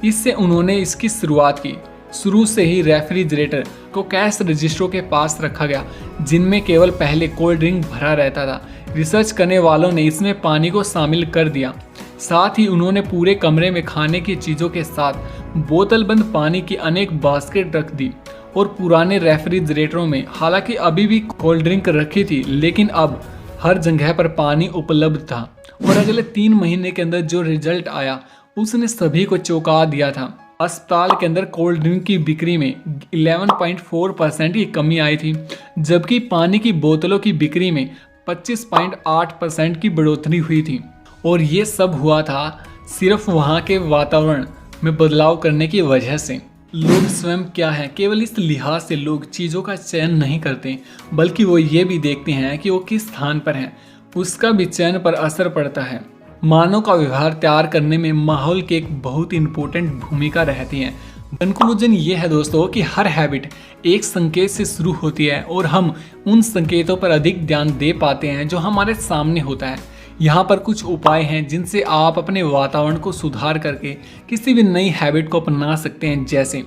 इससे उन्होंने इसकी शुरुआत की। शुरू से ही रेफ्रिजरेटर को कैश रजिस्टरों के पास रखा गया, जिनमें केवल पहले कोल्ड ड्रिंक भरा रहता था। रिसर्च करने वालों ने इसमें पानी को शामिल कर दिया। साथ ही उन्होंने पूरे कमरे में खाने की चीज़ों के साथ बोतलबंद पानी की अनेक बास्केट रख दी और पुराने रेफ्रिजरेटरों में हालांकि अभी भी कोल्ड ड्रिंक रखी थी, लेकिन अब हर जगह पर पानी उपलब्ध था। और अगले 3 महीने के अंदर जो रिजल्ट आया उसने सभी को चौंका दिया था। अस्पताल के अंदर कोल्ड ड्रिंक की बिक्री में 11.4% की कमी आई थी, जबकि पानी की बोतलों की बिक्री में 25.8% की बढ़ोतरी हुई थी। और ये सब हुआ था सिर्फ वहाँ के वातावरण में बदलाव करने की वजह से। लोग स्वयं क्या है, केवल इस लिहाज से लोग चीज़ों का चयन नहीं करते, बल्कि वो ये भी देखते हैं कि वो किस स्थान पर हैं, उसका भी चयन पर असर पड़ता है। मानव का व्यवहार तैयार करने में माहौल की एक बहुत इंपॉर्टेंट भूमिका रहती है। कंक्लूजन ये है दोस्तों कि हर हैबिट एक संकेत से शुरू होती है और हम उन संकेतों पर अधिक ध्यान दे पाते हैं जो हमारे सामने होता है। यहाँ पर कुछ उपाय हैं जिनसे आप अपने वातावरण को सुधार करके किसी भी नई हैबिट को अपना सकते हैं। जैसे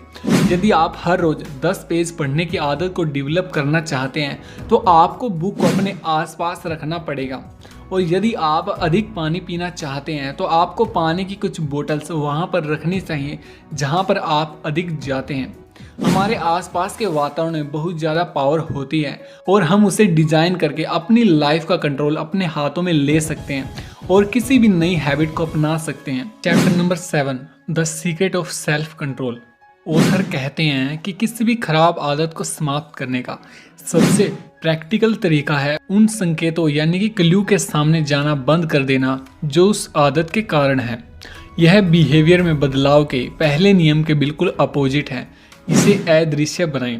यदि आप हर रोज 10 पेज पढ़ने की आदत को डेवलप करना चाहते हैं तो आपको बुक को अपने आसपास रखना पड़ेगा। और यदि आप अधिक पानी पीना चाहते हैं तो आपको पानी की कुछ बोतल्स वहाँ पर रखनी चाहिए जहाँ पर आप अधिक जाते हैं। हमारे आसपास के वातावरण में बहुत ज़्यादा पावर होती है और हम उसे डिजाइन करके अपनी लाइफ का कंट्रोल अपने हाथों में ले सकते हैं और किसी भी नई हैबिट को अपना सकते हैं। Chapter number 7, the secret of self control. Author कहते हैं कि किसी भी खराब आदत को समाप्त करने का सबसे प्रैक्टिकल तरीका है उन संकेतों यानी कि क्लू के सामने जाना बंद कर देना जो उस आदत के कारण है। यह बिहेवियर में बदलाव के पहले नियम के बिल्कुल अपोजिट है। इसे अदृश्य बनाएं।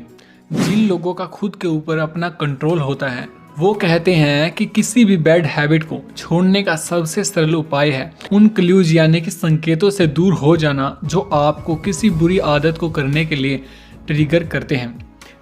जिन लोगों का खुद के ऊपर अपना कंट्रोल होता है वो कहते हैं कि किसी भी बैड हैबिट को छोड़ने का सबसे सरल उपाय है उन क्लूज यानी कि संकेतों से दूर हो जाना जो आपको किसी बुरी आदत को करने के लिए ट्रिगर करते हैं।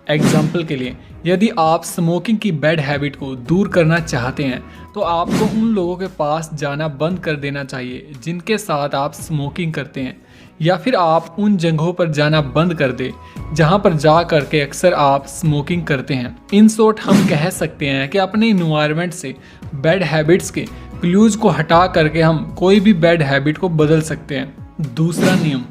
एग्जाम्पल के लिए, यदि आप स्मोकिंग की बैड हैबिट को दूर करना चाहते हैं तो आपको उन लोगों के पास जाना बंद कर देना चाहिए जिनके साथ आप स्मोकिंग करते हैं, या फिर आप उन जगहों पर जाना बंद कर दें जहां पर जा करके अक्सर आप स्मोकिंग करते हैं। इन शॉर्ट हम कह सकते हैं कि अपने इन्वायरमेंट से बैड हैबिट्स के क्लूज को हटा करके हम कोई भी बैड हैबिट को बदल सकते हैं। दूसरा नियम,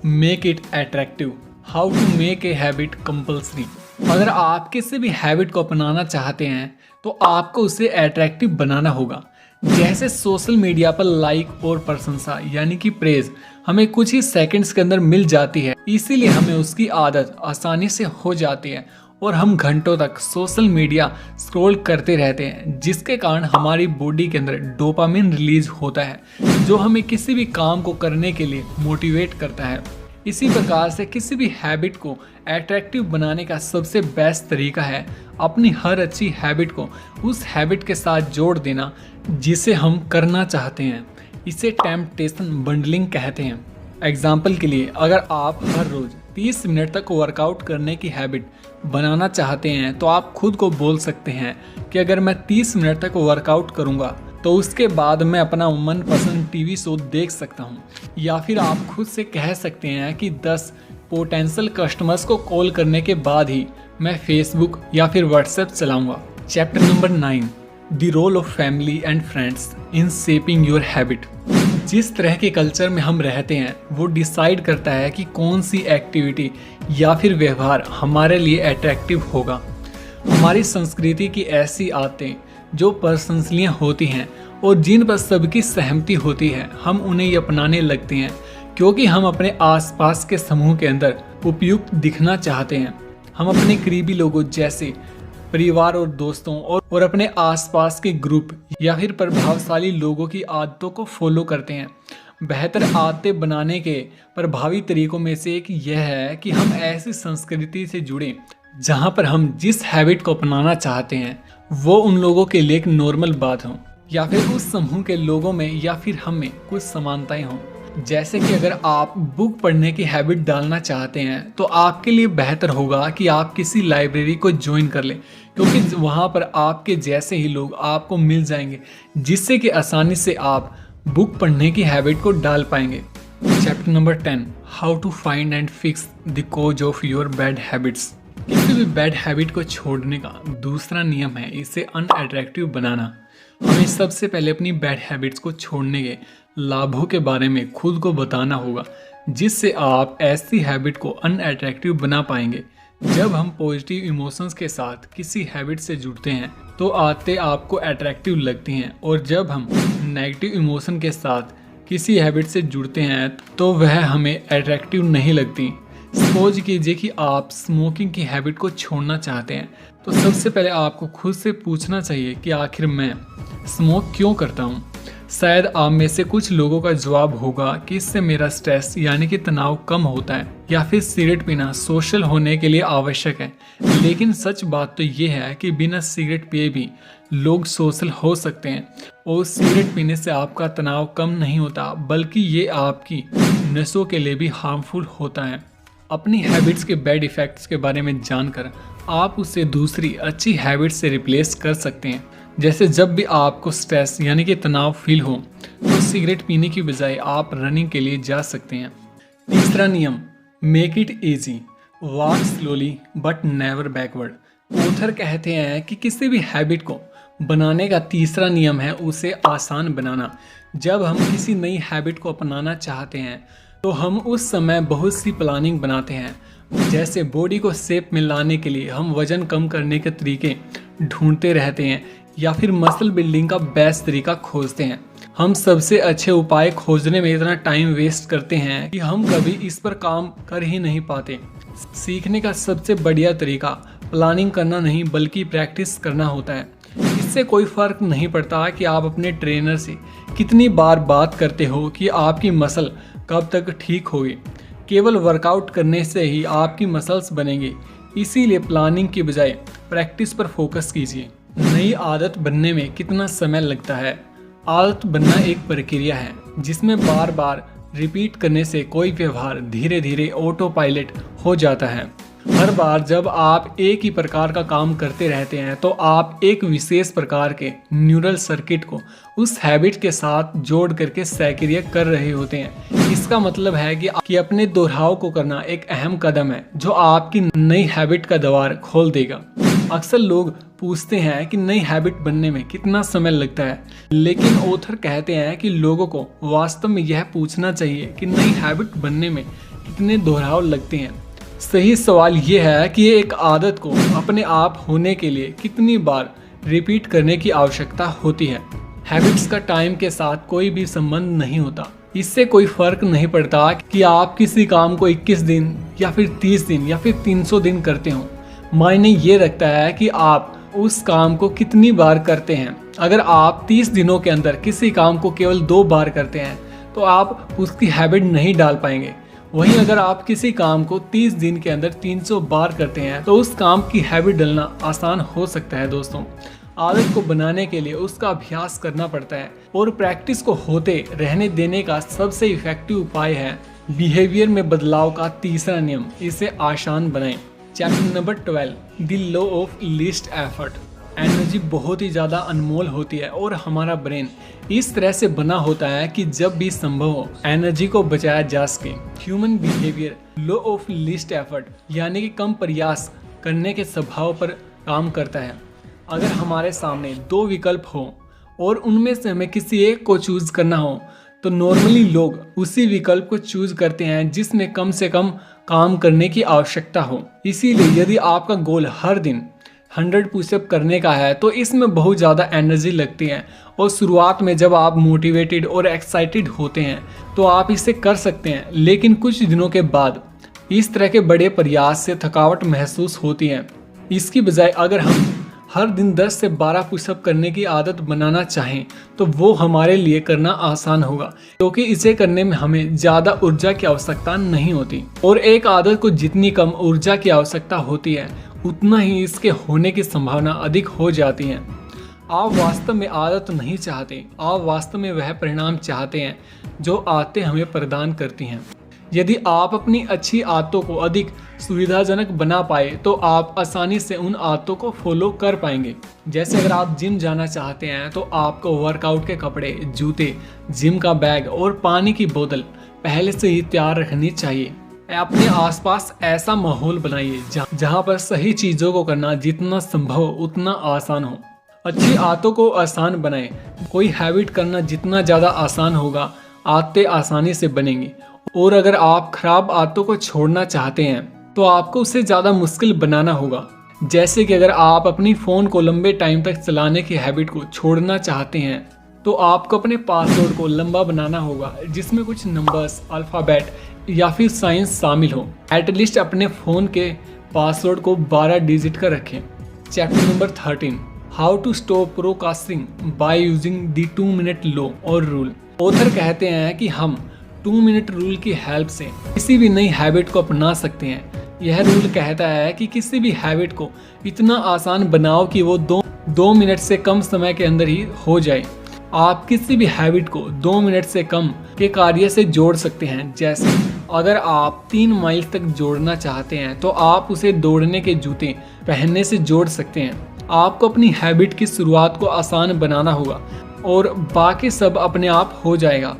make it attractive. How to make a habit compulsory. अगर आप किसी भी हैबिट को अपनाना चाहते हैं तो आपको उसे अट्रैक्टिव बनाना होगा। जैसे सोशल मीडिया पर लाइक और प्रशंसा यानी कि प्रेज हमें कुछ ही सेकंड्स के अंदर मिल जाती है, इसीलिए हमें उसकी आदत आसानी से हो जाती है और हम घंटों तक सोशल मीडिया स्क्रॉल करते रहते हैं, जिसके कारण हमारी बॉडी के अंदर डोपामिन रिलीज होता है जो हमें किसी भी काम को करने के लिए मोटिवेट करता है। इसी प्रकार से किसी भी हैबिट को अट्रैक्टिव बनाने का सबसे बेस्ट तरीका है अपनी हर अच्छी हैबिट को उस हैबिट के साथ जोड़ देना जिसे हम करना चाहते हैं। इसे टेम्पटेशन बंडलिंग कहते हैं। एग्जाम्पल के लिए, अगर आप हर रोज 30 मिनट तक वर्कआउट करने की हैबिट बनाना चाहते हैं तो आप खुद को बोल सकते हैं कि अगर मैं 30 मिनट तक वर्कआउट करूंगा तो उसके बाद मैं अपना मनपसंद टीवी शो देख सकता हूं। या फिर आप खुद से कह सकते हैं कि 10 पोटेंशियल कस्टमर्स को कॉल करने के बाद ही मैं फेसबुक या फिर व्हाट्सएप चलाऊंगा। Chapter number 9, the role of family and friends in shaping your habit. जिस तरह के कल्चर में हम रहते हैं वो डिसाइड करता है कि कौन सी एक्टिविटी या फिर व्यवहार हमारे लिए अट्रैक्टिव होगा। हमारी संस्कृति की ऐसी आदतें जो प्रशंसनीय होती हैं और जिन पर सबकी सहमति होती है, हम उन्हें अपनाने लगते हैं क्योंकि हम अपने आसपास के समूह के अंदर उपयुक्त दिखना चाहते हैं। हम अपने करीबी लोगों जैसे परिवार और दोस्तों और अपने आसपास के ग्रुप या फिर प्रभावशाली लोगों की आदतों को फॉलो करते हैं। बेहतर आदतें बनाने के प्रभावी तरीकों में से एक यह है कि हम ऐसी संस्कृति से जुड़ें जहां पर हम जिस हैबिट को अपनाना चाहते हैं वो उन लोगों के लिए एक नॉर्मल बात हो, या फिर उस समूह के लोगों में या फिर हम में कुछ समानताएं हों। जैसे कि अगर आप बुक पढ़ने की हैबिट डालना चाहते हैं तो आपके लिए बेहतर होगा कि आप किसी लाइब्रेरी को ज्वाइन कर लें, क्योंकि वहाँ पर आपके जैसे ही लोग आपको मिल जाएंगे, जिससे कि आसानी से आप बुक पढ़ने की हैबिट को डाल पाएंगे। Chapter number 10, how to find and fix the cause of your bad habits. किसी भी बैड हैबिट को छोड़ने का दूसरा नियम है इसे अनअट्रैक्टिव बनाना। हमें सबसे पहले अपनी बैड हैबिट्स को छोड़ने के लाभों के बारे में खुद को बताना होगा, जिससे आप ऐसी हैबिट को अनअट्रैक्टिव बना पाएंगे। जब हम पॉजिटिव इमोशंस के साथ किसी हैबिट से जुड़ते हैं तो आदतें आपको अट्रैक्टिव लगती हैं, और जब हम नेगेटिव इमोशन के साथ किसी हैबिट से जुड़ते हैं तो वह हमें अट्रैक्टिव नहीं लगती। सपोज कीजिए कि आप स्मोकिंग की हैबिट को छोड़ना चाहते हैं, तो सबसे पहले आपको खुद से पूछना चाहिए कि आखिर मैं स्मोक क्यों करता हूँ। शायद आप में से कुछ लोगों का जवाब होगा कि इससे मेरा स्ट्रेस यानी कि तनाव कम होता है, या फिर सिगरेट पीना सोशल होने के लिए आवश्यक है। लेकिन सच बात तो ये है कि बिना सिगरेट पिए भी लोग सोशल हो सकते हैं, और सिगरेट पीने से आपका तनाव कम नहीं होता, बल्कि ये आपकी नसों के लिए भी हार्मफुल होता है। अपनी हैबिट्स के बैड इफ़ेक्ट्स के बारे में जानकर आप उसे दूसरी अच्छी हैबिट से रिप्लेस कर सकते हैं। जैसे जब भी आपको स्ट्रेस यानी कि तनाव फील हो तो सिगरेट पीने की बजाय आप रनिंग के लिए जा सकते हैं। तीसरा नियम, make it easy, walk slowly but never backward. Author कहते हैं कि किसी भी हैबिट को बनाने का तीसरा नियम है उसे आसान बनाना। जब हम किसी नई हैबिट को अपनाना चाहते हैं तो हम उस समय बहुत सी प्लानिंग बनाते हैं, जैसे बॉडी को शेप में लाने के लिए हम वजन कम करने के तरीके ढूंढते रहते हैं, या फिर मसल बिल्डिंग का बेस्ट तरीका खोजते हैं। हम सबसे अच्छे उपाय खोजने में इतना टाइम वेस्ट करते हैं कि हम कभी इस पर काम कर ही नहीं पाते। सीखने का सबसे बढ़िया तरीका प्लानिंग करना नहीं बल्कि प्रैक्टिस करना होता है। इससे कोई फर्क नहीं पड़ता कि आप अपने ट्रेनर से कितनी बार बात करते हो कि आपकी मसल कब तक ठीक होगी। केवल वर्कआउट करने से ही आपकी मसल्स बनेंगे, इसीलिए प्लानिंग की बजाय प्रैक्टिस पर फोकस कीजिए। नई आदत बनने में कितना समय लगता है? आदत बनना एक प्रक्रिया है जिसमें बार बार रिपीट करने से कोई व्यवहार धीरे धीरे ऑटो पायलट हो जाता है। हर बार जब आप एक ही प्रकार का काम करते रहते हैं तो आप एक विशेष प्रकार के न्यूरल सर्किट को उस हैबिट के साथ जोड़ करके सक्रिय कर रहे होते हैं। इसका मतलब है कि अपने दोहराव को करना एक अहम कदम है जो आपकी नई हैबिट का द्वार खोल देगा। अक्सर लोग पूछते हैं कि नई हैबिट बनने में कितना समय लगता है, लेकिन ऑथर कहते हैं कि लोगों को वास्तव में यह पूछना चाहिए कि नई हैबिट बनने में कितने दोहराव लगते हैं। सही सवाल यह है कि एक आदत को अपने आप होने के लिए कितनी बार रिपीट करने की आवश्यकता होती है। हैबिट्स का टाइम के साथ कोई भी संबंध नहीं होता। इससे कोई फर्क नहीं पड़ता कि आप किसी काम को 21 दिन या फिर 30 दिन या फिर 300 दिन करते हो। मायने ये रखता है कि आप उस काम को कितनी बार करते हैं। अगर आप 30 दिनों के अंदर किसी काम को केवल 2 बार करते हैं तो आप उसकी हैबिट नहीं डाल पाएंगे। वहीं अगर आप किसी काम को 30 दिन के अंदर 300 बार करते हैं तो उस काम की हैबिट डालना आसान हो सकता है। दोस्तों, आदत को बनाने के लिए उसका अभ्यास करना पड़ता है, और प्रैक्टिस को होते रहने देने का सबसे इफेक्टिव उपाय है बिहेवियर में बदलाव का तीसरा नियम, इसे आसान बनाएं। Chapter number 12, the law of least effort. Energy बहुत ही ज़्यादा अनमोल होती है और हमारा ब्रेन इस तरह से बना होता है कि जब भी संभव हो एनर्जी को बचाया जा सके। Human behaviour law of least effort यानी कि कम प्रयास करने के स्वभाव पर काम करता है। अगर हमारे सामने 2 विकल्प हो और उनमें से हमें किसी एक को चूज करना हो तो नॉर्मली लोग उसी विकल्प को चूज करते हैं जिसमें कम से कम काम करने की आवश्यकता हो। इसीलिए यदि आपका गोल हर दिन 100 पुशअप करने का है तो इसमें बहुत ज़्यादा एनर्जी लगती है और शुरुआत में जब आप मोटिवेटेड और एक्साइटेड होते हैं तो आप इसे कर सकते हैं, लेकिन कुछ दिनों के बाद इस तरह के बड़े प्रयास से थकावट महसूस होती है। इसकी बजाय अगर हम हर दिन 10 से 12 पुशअप करने की आदत बनाना चाहें तो वो हमारे लिए करना आसान होगा, क्योंकि इसे करने में हमें ज़्यादा ऊर्जा की आवश्यकता नहीं होती और एक आदत को जितनी कम ऊर्जा की आवश्यकता होती है उतना ही इसके होने की संभावना अधिक हो जाती है। आप वास्तव में आदत नहीं चाहते, आप वास्तव में वह परिणाम चाहते हैं जो आदतें हमें प्रदान करती हैं। यदि आप अपनी अच्छी आदतों को अधिक सुविधाजनक बना पाए तो आप आसानी से उन आदतों को फॉलो कर पाएंगे। जैसे अगर आप जिम जाना चाहते हैं तो आपको वर्कआउट के कपड़े, जूते, जिम का बैग और पानी की बोतल पहले से ही तैयार रखनी चाहिए। अपने आसपास ऐसा माहौल बनाइए जहां पर सही चीज़ों को करना जितना संभव हो उतना आसान हो। अच्छी आदतों को आसान बनाएं। कोई हैबिट करना जितना ज़्यादा आसान होगा, आदतें आसानी से बनेंगी। और अगर आप खराब आदतों को छोड़ना चाहते हैं तो आपको उसे ज़्यादा मुश्किल बनाना होगा। जैसे कि अगर आप अपनी फ़ोन को लंबे टाइम तक चलाने की हैबिट को छोड़ना चाहते हैं तो आपको अपने पासवर्ड को लंबा बनाना होगा जिसमें कुछ नंबर्स, अल्फ़ाबेट या फिर साइंस शामिल हो। एटलीस्ट अपने फ़ोन के पासवर्ड को 12 डिजिट का रखें। Chapter number 13, how to stop procrastinating by using the 2 minute law और रूल। ऑथर कहते हैं कि हम 2 मिनट रूल की हेल्प से किसी भी नई हैबिट को अपना सकते हैं। यह रूल कहता है कि किसी भी हैबिट को इतना आसान बनाओ कि वो 2 मिनट से कम समय के अंदर ही हो जाए। आप किसी भी हैबिट को 2 मिनट से कम के कार्य से जोड़ सकते हैं। जैसे अगर आप 3 माइल तक जोड़ना चाहते हैं तो आप उसे दौड़ने के जूते पहनने से जोड़ सकते हैं। आपको अपनी हैबिट की शुरुआत को आसान बनाना होगा और बाकी सब अपने आप हो जाएगा।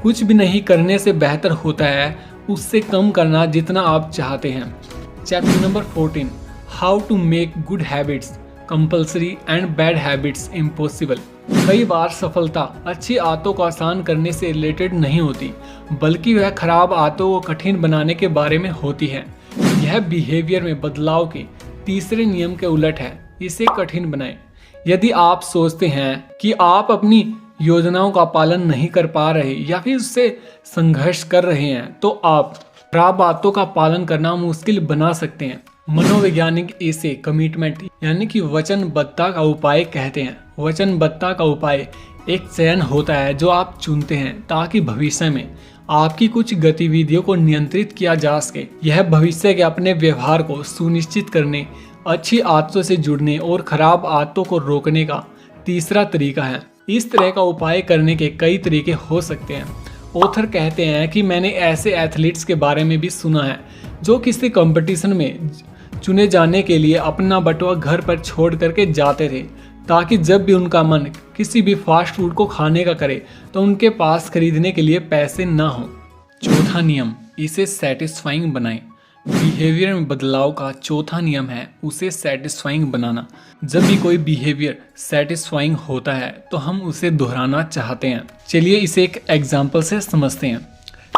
कुछ भी नहीं करने से बेहतर होता है उससे कम करना जितना आप चाहते हैं। Chapter number 14, how to make good habits compulsory and bad habits impossible. कई बार सफलता अच्छी आदतों को आसान करने से रिलेटेड नहीं होती, बल्कि वह खराब आदतों को कठिन बनाने के बारे में होती है। यह बिहेवियर में बदलाव के तीसरे नियम के उलट है, इसे कठिन बनाएं। यदि आप सोचते हैं कि आप अपनी योजनाओं का पालन नहीं कर पा रहे या फिर उससे संघर्ष कर रहे हैं तो आप खराब आदतों का पालन करना मुश्किल बना सकते हैं। मनोवैज्ञानिक इसे कमिटमेंट यानी कि वचनबद्धता का उपाय कहते हैं। वचनबद्धता का उपाय एक चयन होता है जो आप चुनते हैं ताकि भविष्य में आपकी कुछ गतिविधियों को नियंत्रित किया जा सके। यह भविष्य के अपने व्यवहार को सुनिश्चित करने, अच्छी आदतों से जुड़ने और खराब आदतों को रोकने का तीसरा तरीका है। इस तरह का उपाय करने के कई तरीके हो सकते हैं। ऑथर कहते हैं कि मैंने ऐसे एथलीट्स के बारे में भी सुना है जो किसी कंपटीशन में चुने जाने के लिए अपना बटुआ घर पर छोड़ करके जाते थे ताकि जब भी उनका मन किसी भी फास्ट फूड को खाने का करे तो उनके पास खरीदने के लिए पैसे ना हो। चौथा नियम, इसे सेटिस्फाइंग बनाएं। बिहेवियर में बदलाव का चौथा नियम है उसे सेटिस्फाइंग बनाना। जब भी कोई बिहेवियर सेटिस्फाइंग होता है तो हम उसे दोहराना चाहते हैं। चलिए इसे एक एग्जाम्पल से समझते हैं।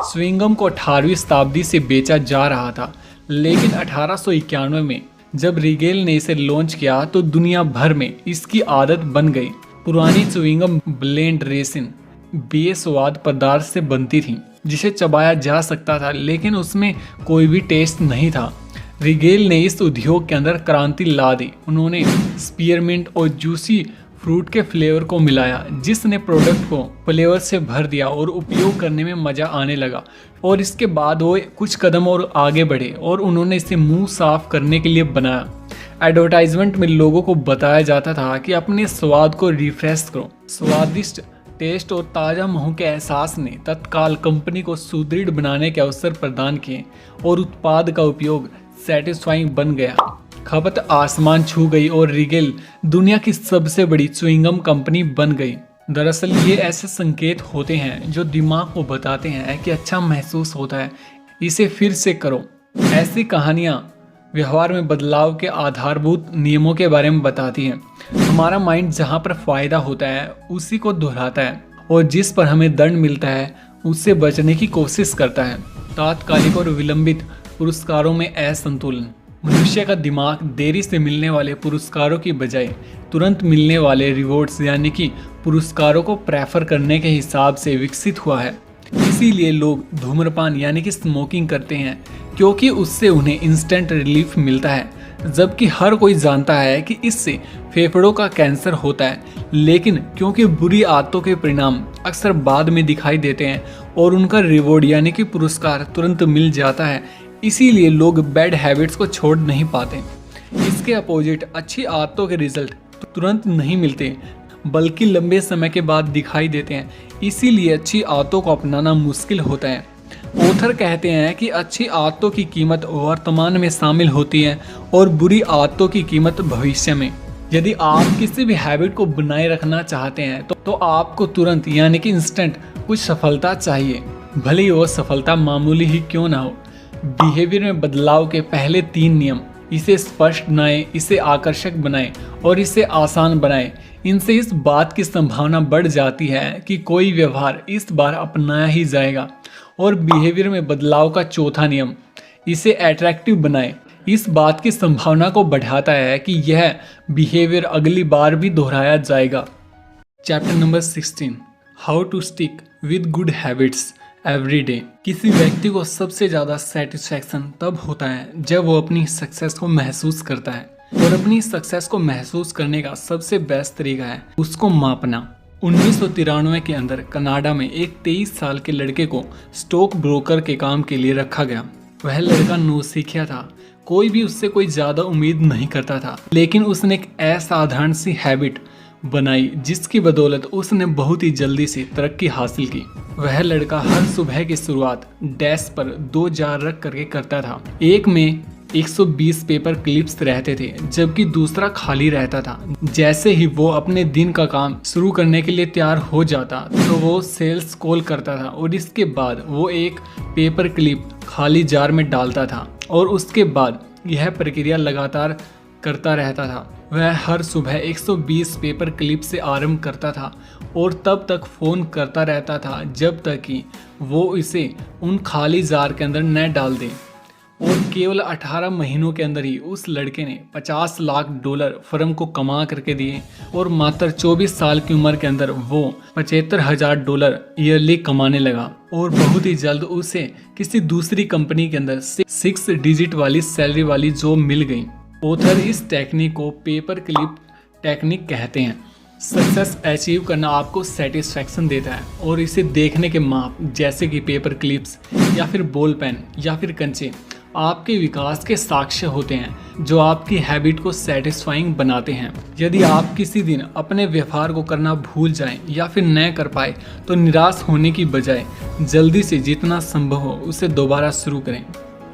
स्विंगम को 18वीं शताब्दी से बेचा जा रहा था, लेकिन 1891 में जब रिगेल ने इसे लॉन्च किया तो दुनिया भर में इसकी आदत बन गई। पुरानी च्युइंगम ब्लेंड रेसिन बेस्वाद पदार्थ से बनती थी जिसे चबाया जा सकता था, लेकिन उसमें कोई भी टेस्ट नहीं था। रिगेल ने इस उद्योग के अंदर क्रांति ला दी। उन्होंने स्पीयरमिंट और जूसी फ्रूट के फ्लेवर को मिलाया, जिसने प्रोडक्ट को फ्लेवर से भर दिया और उपयोग करने में मज़ा आने लगा। और इसके बाद वो कुछ कदम और आगे बढ़े और उन्होंने इसे मुंह साफ करने के लिए बनाया। एडवर्टाइजमेंट में लोगों को बताया जाता था कि अपने स्वाद को रिफ्रेश करो। स्वादिष्ट टेस्ट और ताज़ा मुंह के एहसास ने तत्काल कंपनी को सुदृढ़ बनाने के अवसर प्रदान किए और उत्पाद का उपयोग सेटिस्फाइंग बन गया। खपत आसमान छू गई और रिगेल दुनिया की सबसे बड़ी च्युइंगम कंपनी बन गई। दरअसल ये ऐसे संकेत होते हैं जो दिमाग को बताते हैं कि अच्छा महसूस होता है, इसे फिर से करो। ऐसी कहानियाँ व्यवहार में बदलाव के आधारभूत नियमों के बारे में बताती हैं। हमारा माइंड जहाँ पर फायदा होता है उसी को दोहराता है और जिस पर हमें दंड मिलता है उससे बचने की कोशिश करता है। तात्कालिक और विलंबित पुरस्कारों में असंतुलन। मनुष्य का दिमाग देरी से मिलने वाले पुरस्कारों की बजाय तुरंत मिलने वाले रिवॉर्ड्स यानी कि पुरस्कारों को प्रेफर करने के हिसाब से विकसित हुआ है। इसीलिए लोग धूम्रपान यानी कि स्मोकिंग करते हैं, क्योंकि उससे उन्हें इंस्टेंट रिलीफ मिलता है, जबकि हर कोई जानता है कि इससे फेफड़ों का कैंसर होता है। लेकिन क्योंकि बुरी आदतों के परिणाम अक्सर बाद में दिखाई देते हैं और उनका रिवॉर्ड यानी कि पुरस्कार तुरंत मिल जाता है, इसीलिए लोग बैड हैबिट्स को छोड़ नहीं पाते। इसके अपोजिट अच्छी आदतों के रिजल्ट तुरंत नहीं मिलते, बल्कि लंबे समय के बाद दिखाई देते हैं। इसीलिए अच्छी आदतों को अपनाना मुश्किल होता है। ऑथर कहते हैं कि अच्छी आदतों की कीमत वर्तमान में शामिल होती है और बुरी आदतों की कीमत भविष्य में। यदि आप किसी भी हैबिट को बनाए रखना चाहते हैं तो आपको तुरंत यानी कि इंस्टेंट कुछ सफलता चाहिए, भले ही वो सफलता मामूली ही क्यों ना हो। बिहेवियर में बदलाव के पहले 3 नियम, इसे स्पष्ट बनाएं, इसे आकर्षक बनाएं और इसे आसान बनाएं। इनसे इस बात की संभावना बढ़ जाती है कि कोई व्यवहार इस बार अपनाया ही जाएगा। और बिहेवियर में बदलाव का चौथा नियम, इसे अट्रैक्टिव बनाएं, इस बात की संभावना को बढ़ाता है कि यह बिहेवियर अगली बार भी दोहराया जाएगा। Chapter number 16, how to stick with good habits every day. किसी व्यक्ति को सबसे ज़्यादा सेटिस्फैक्शन तब होता है जब वो अपनी सक्सेस को महसूस करता है, और अपनी सक्सेस को महसूस करने का सबसे बेस्ट तरीका है उसको मापना। 1993 के अंदर कनाडा में एक 23 साल के लड़के को स्टॉक ब्रोकर के काम के लिए रखा गया। वह लड़का नौसिखिया था, कोई भी उससे कोई ज़्यादा उम्मीद नहीं करता था, लेकिन उसने एक असाधारण सी हैबिट बनाई जिसकी बदौलत उसने बहुत ही जल्दी से तरक्की हासिल की। वह लड़का हर सुबह की शुरुआत डेस्क पर 2 जार रख करके करता था। एक में 120 पेपर क्लिप्स रहते थे जबकि दूसरा खाली रहता था। जैसे ही वो अपने दिन का काम शुरू करने के लिए तैयार हो जाता तो वो सेल्स कॉल करता था और इसके बाद वो एक पेपर क्लिप खाली जार में डालता था और उसके बाद यह प्रक्रिया लगातार करता रहता था। वह हर सुबह 120 पेपर क्लिप से आरंभ करता था और तब तक फ़ोन करता रहता था जब तक कि वो इसे उन खाली जार के अंदर न डाल दे। और केवल 18 महीनों के अंदर ही उस लड़के ने $50 लाख फर्म को कमा करके दिए और मात्र 24 साल की उम्र के अंदर वो $75,000 ईयरली कमाने लगा और बहुत ही जल्द उसे किसी दूसरी कंपनी के अंदर 6 डिजिट वाली सैलरी वाली जॉब मिल गई। ऑथर इस टेक्निक को पेपर क्लिप टेक्निक कहते हैं। सक्सेस अचीव करना आपको सेटिस्फैक्शन देता है और इसे देखने के माप जैसे कि पेपर क्लिप्स या फिर बॉल पेन या फिर कंचे आपके विकास के साक्ष्य होते हैं जो आपकी हैबिट को सेटिस्फाइंग बनाते हैं। यदि आप किसी दिन अपने व्यवहार को करना भूल जाएं या फिर न कर पाए तो निराश होने की बजाय जल्दी से जितना संभव हो उसे दोबारा शुरू करें।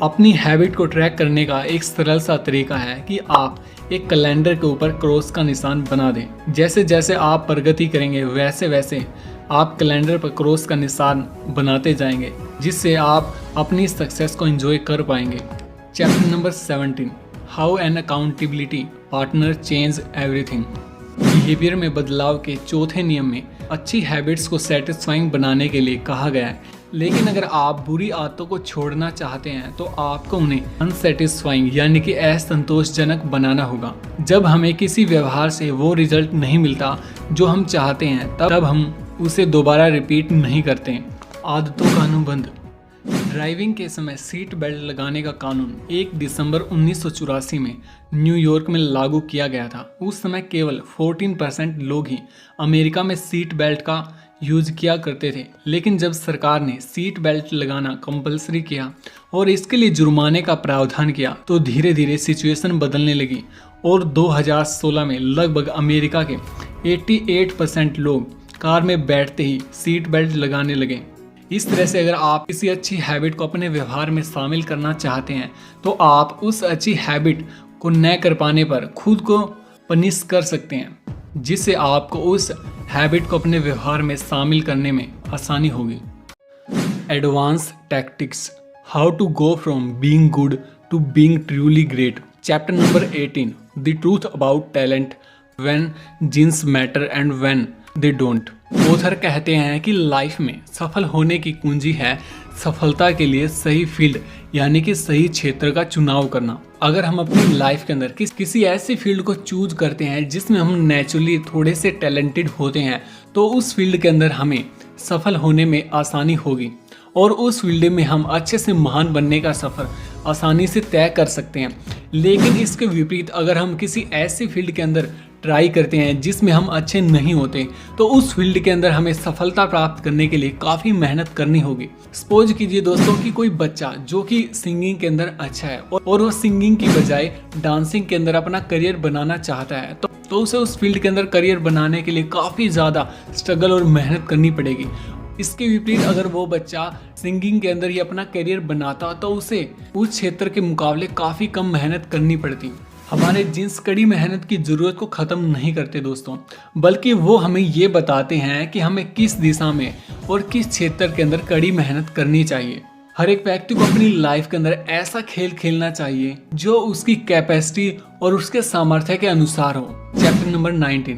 अपनी हैबिट को ट्रैक करने का एक सरल सा तरीका है कि आप एक कैलेंडर के ऊपर क्रॉस का निशान बना दें। जैसे जैसे आप प्रगति करेंगे वैसे वैसे आप कैलेंडर पर क्रॉस का निशान बनाते जाएंगे, जिससे आप अपनी सक्सेस को एंजॉय कर पाएंगे। Chapter number 17, how an accountability partner change everything. Behaviour में बदलाव के चौथे नियम में अच्छी हैबिट्स को सेटिस्फाइंग बनाने के लिए कहा गया है, लेकिन अगर आप बुरी आदतों को छोड़ना चाहते हैं तो आपको उन्हें अनसेटिस्फाइंग यानी कि असंतोषजनक बनाना होगा। जब हमें किसी व्यवहार से वो रिजल्ट नहीं मिलता जो हम चाहते हैं तब हम उसे दोबारा रिपीट नहीं करते। आदतों का अनुबंध। ड्राइविंग के समय सीट बेल्ट लगाने का कानून 1 दिसंबर 1984 में न्यूयॉर्क में लागू किया गया था। उस समय केवल 14% लोग ही अमेरिका में सीट बेल्ट का यूज किया करते थे, लेकिन जब सरकार ने सीट बेल्ट लगाना कंपलसरी किया और इसके लिए जुर्माने का प्रावधान किया तो धीरे धीरे सिचुएशन बदलने लगी और 2016 में लगभग अमेरिका के 88% लोग कार में बैठते ही सीट बेल्ट लगाने लगे। इस तरह से अगर आप किसी अच्छी हैबिट को अपने व्यवहार में शामिल करना चाहते हैं तो आप उस अच्छी हैबिट को न कर पाने पर खुद को पनिश कर सकते हैं, जिससे आपको उस हैबिट को अपने व्यवहार में शामिल करने में आसानी होगी। Advance tactics, how to go from being good to being truly great. Chapter number 18, the truth about talent, when genes matter and when they don't. Author कहते हैं कि लाइफ में सफल होने की कुंजी है सफलता के लिए सही फील्ड यानी कि सही क्षेत्र का चुनाव करना। अगर हम अपनी लाइफ के अंदर किसी ऐसी फील्ड को चूज करते हैं जिसमें हम नेचुरली थोड़े से टैलेंटेड होते हैं तो उस फील्ड के अंदर हमें सफल होने में आसानी होगी और उस फील्ड में हम अच्छे से महान बनने का सफ़र आसानी से तय कर सकते हैं। लेकिन इसके विपरीत अगर हम किसी ऐसी फील्ड के अंदर ट्राई करते हैं जिसमें हम अच्छे नहीं होते तो उस फील्ड के अंदर हमें सफलता प्राप्त करने के लिए काफ़ी मेहनत करनी होगी। सपोज कीजिए दोस्तों कि कोई बच्चा जो कि सिंगिंग के अंदर अच्छा है और वो सिंगिंग की बजाय डांसिंग के अंदर अपना करियर बनाना चाहता है तो उसे उस फील्ड के अंदर करियर बनाने के लिए काफ़ी ज़्यादा स्ट्रगल और मेहनत करनी पड़ेगी। इसके विपरीत अगर वो बच्चा सिंगिंग के अंदर ही अपना करियर बनाता तो उसे उस क्षेत्र के मुकाबले काफ़ी कम मेहनत करनी पड़ती। हमारे जीन्स कड़ी मेहनत की ज़रूरत को ख़त्म नहीं करते दोस्तों, बल्कि वो हमें ये बताते हैं कि हमें किस दिशा में और किस क्षेत्र के अंदर कड़ी मेहनत करनी चाहिए। हर एक व्यक्ति को अपनी लाइफ के अंदर ऐसा खेल खेलना चाहिए जो उसकी कैपेसिटी और उसके सामर्थ्य के अनुसार हो। Chapter number 19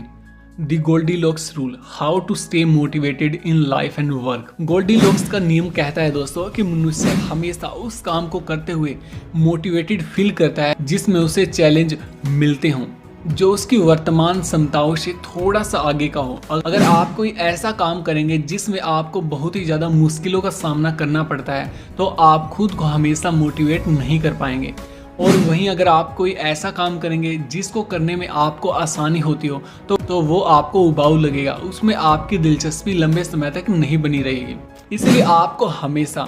the Goldilocks rule, how to stay motivated in life and work. Goldilocks का नियम कहता है दोस्तों कि मनुष्य हमेशा उस काम को करते हुए मोटिवेटेड फील करता है जिसमें उसे चैलेंज मिलते हों, जो उसकी वर्तमान क्षमताओं से थोड़ा सा आगे का हो। अगर आप कोई ऐसा काम करेंगे जिसमें आपको बहुत ही ज़्यादा मुश्किलों का सामना करना पड़ता है तो आप खुद को हमेशा मोटिवेट नहीं कर पाएंगे। और वहीं अगर आप कोई ऐसा काम करेंगे जिसको करने में आपको आसानी होती हो तो वो आपको उबाऊ लगेगा, उसमें आपकी दिलचस्पी लंबे समय तक नहीं बनी रहेगी। इसलिए आपको हमेशा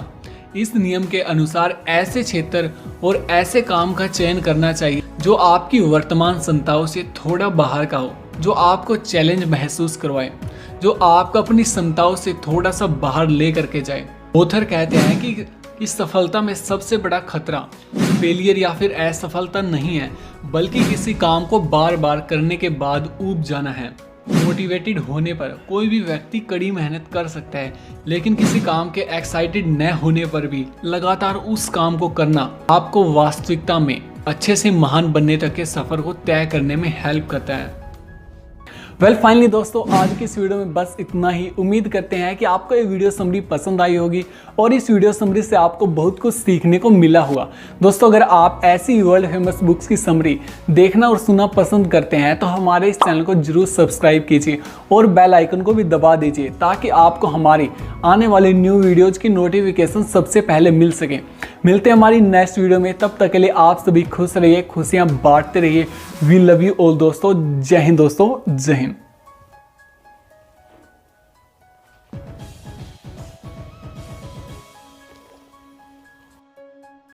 इस नियम के अनुसार ऐसे क्षेत्र और ऐसे काम का चयन करना चाहिए जो आपकी वर्तमान क्षमताओं से थोड़ा बाहर का हो, जो आपको चैलेंज महसूस करवाए, जो आपको अपनी क्षमताओं से थोड़ा सा बाहर ले करके जाए। ऑथर कहते हैं कि इस सफलता में सबसे बड़ा खतरा फेलियर या फिर असफलता नहीं है, बल्कि किसी काम को बार बार करने के बाद ऊब जाना है। मोटिवेटेड होने पर कोई भी व्यक्ति कड़ी मेहनत कर सकता है, लेकिन किसी काम के एक्साइटेड न होने पर भी लगातार उस काम को करना आपको वास्तविकता में अच्छे से महान बनने तक के सफर को तय करने में हेल्प करता है। वेल फाइनली दोस्तों, आज की इस वीडियो में बस इतना ही। उम्मीद करते हैं कि आपको ये वीडियो समरी पसंद आई होगी और इस वीडियो समरी से आपको बहुत कुछ सीखने को मिला होगा। दोस्तों, अगर आप ऐसी वर्ल्ड फेमस बुक्स की समरी देखना और सुनना पसंद करते हैं तो हमारे इस चैनल को जरूर सब्सक्राइब कीजिए और बेल आइकन को भी दबा दीजिए ताकि आपको हमारी आने वाले न्यू वीडियोज़ की नोटिफिकेशन सबसे पहले मिल सके। मिलते हैं हमारी नेक्स्ट वीडियो में, तब तक के लिए आप सभी खुश रहिए, खुशियाँ बांटते रहिए। वी लव यू ऑल दोस्तों। जय हिंद दोस्तों, जय हिंद।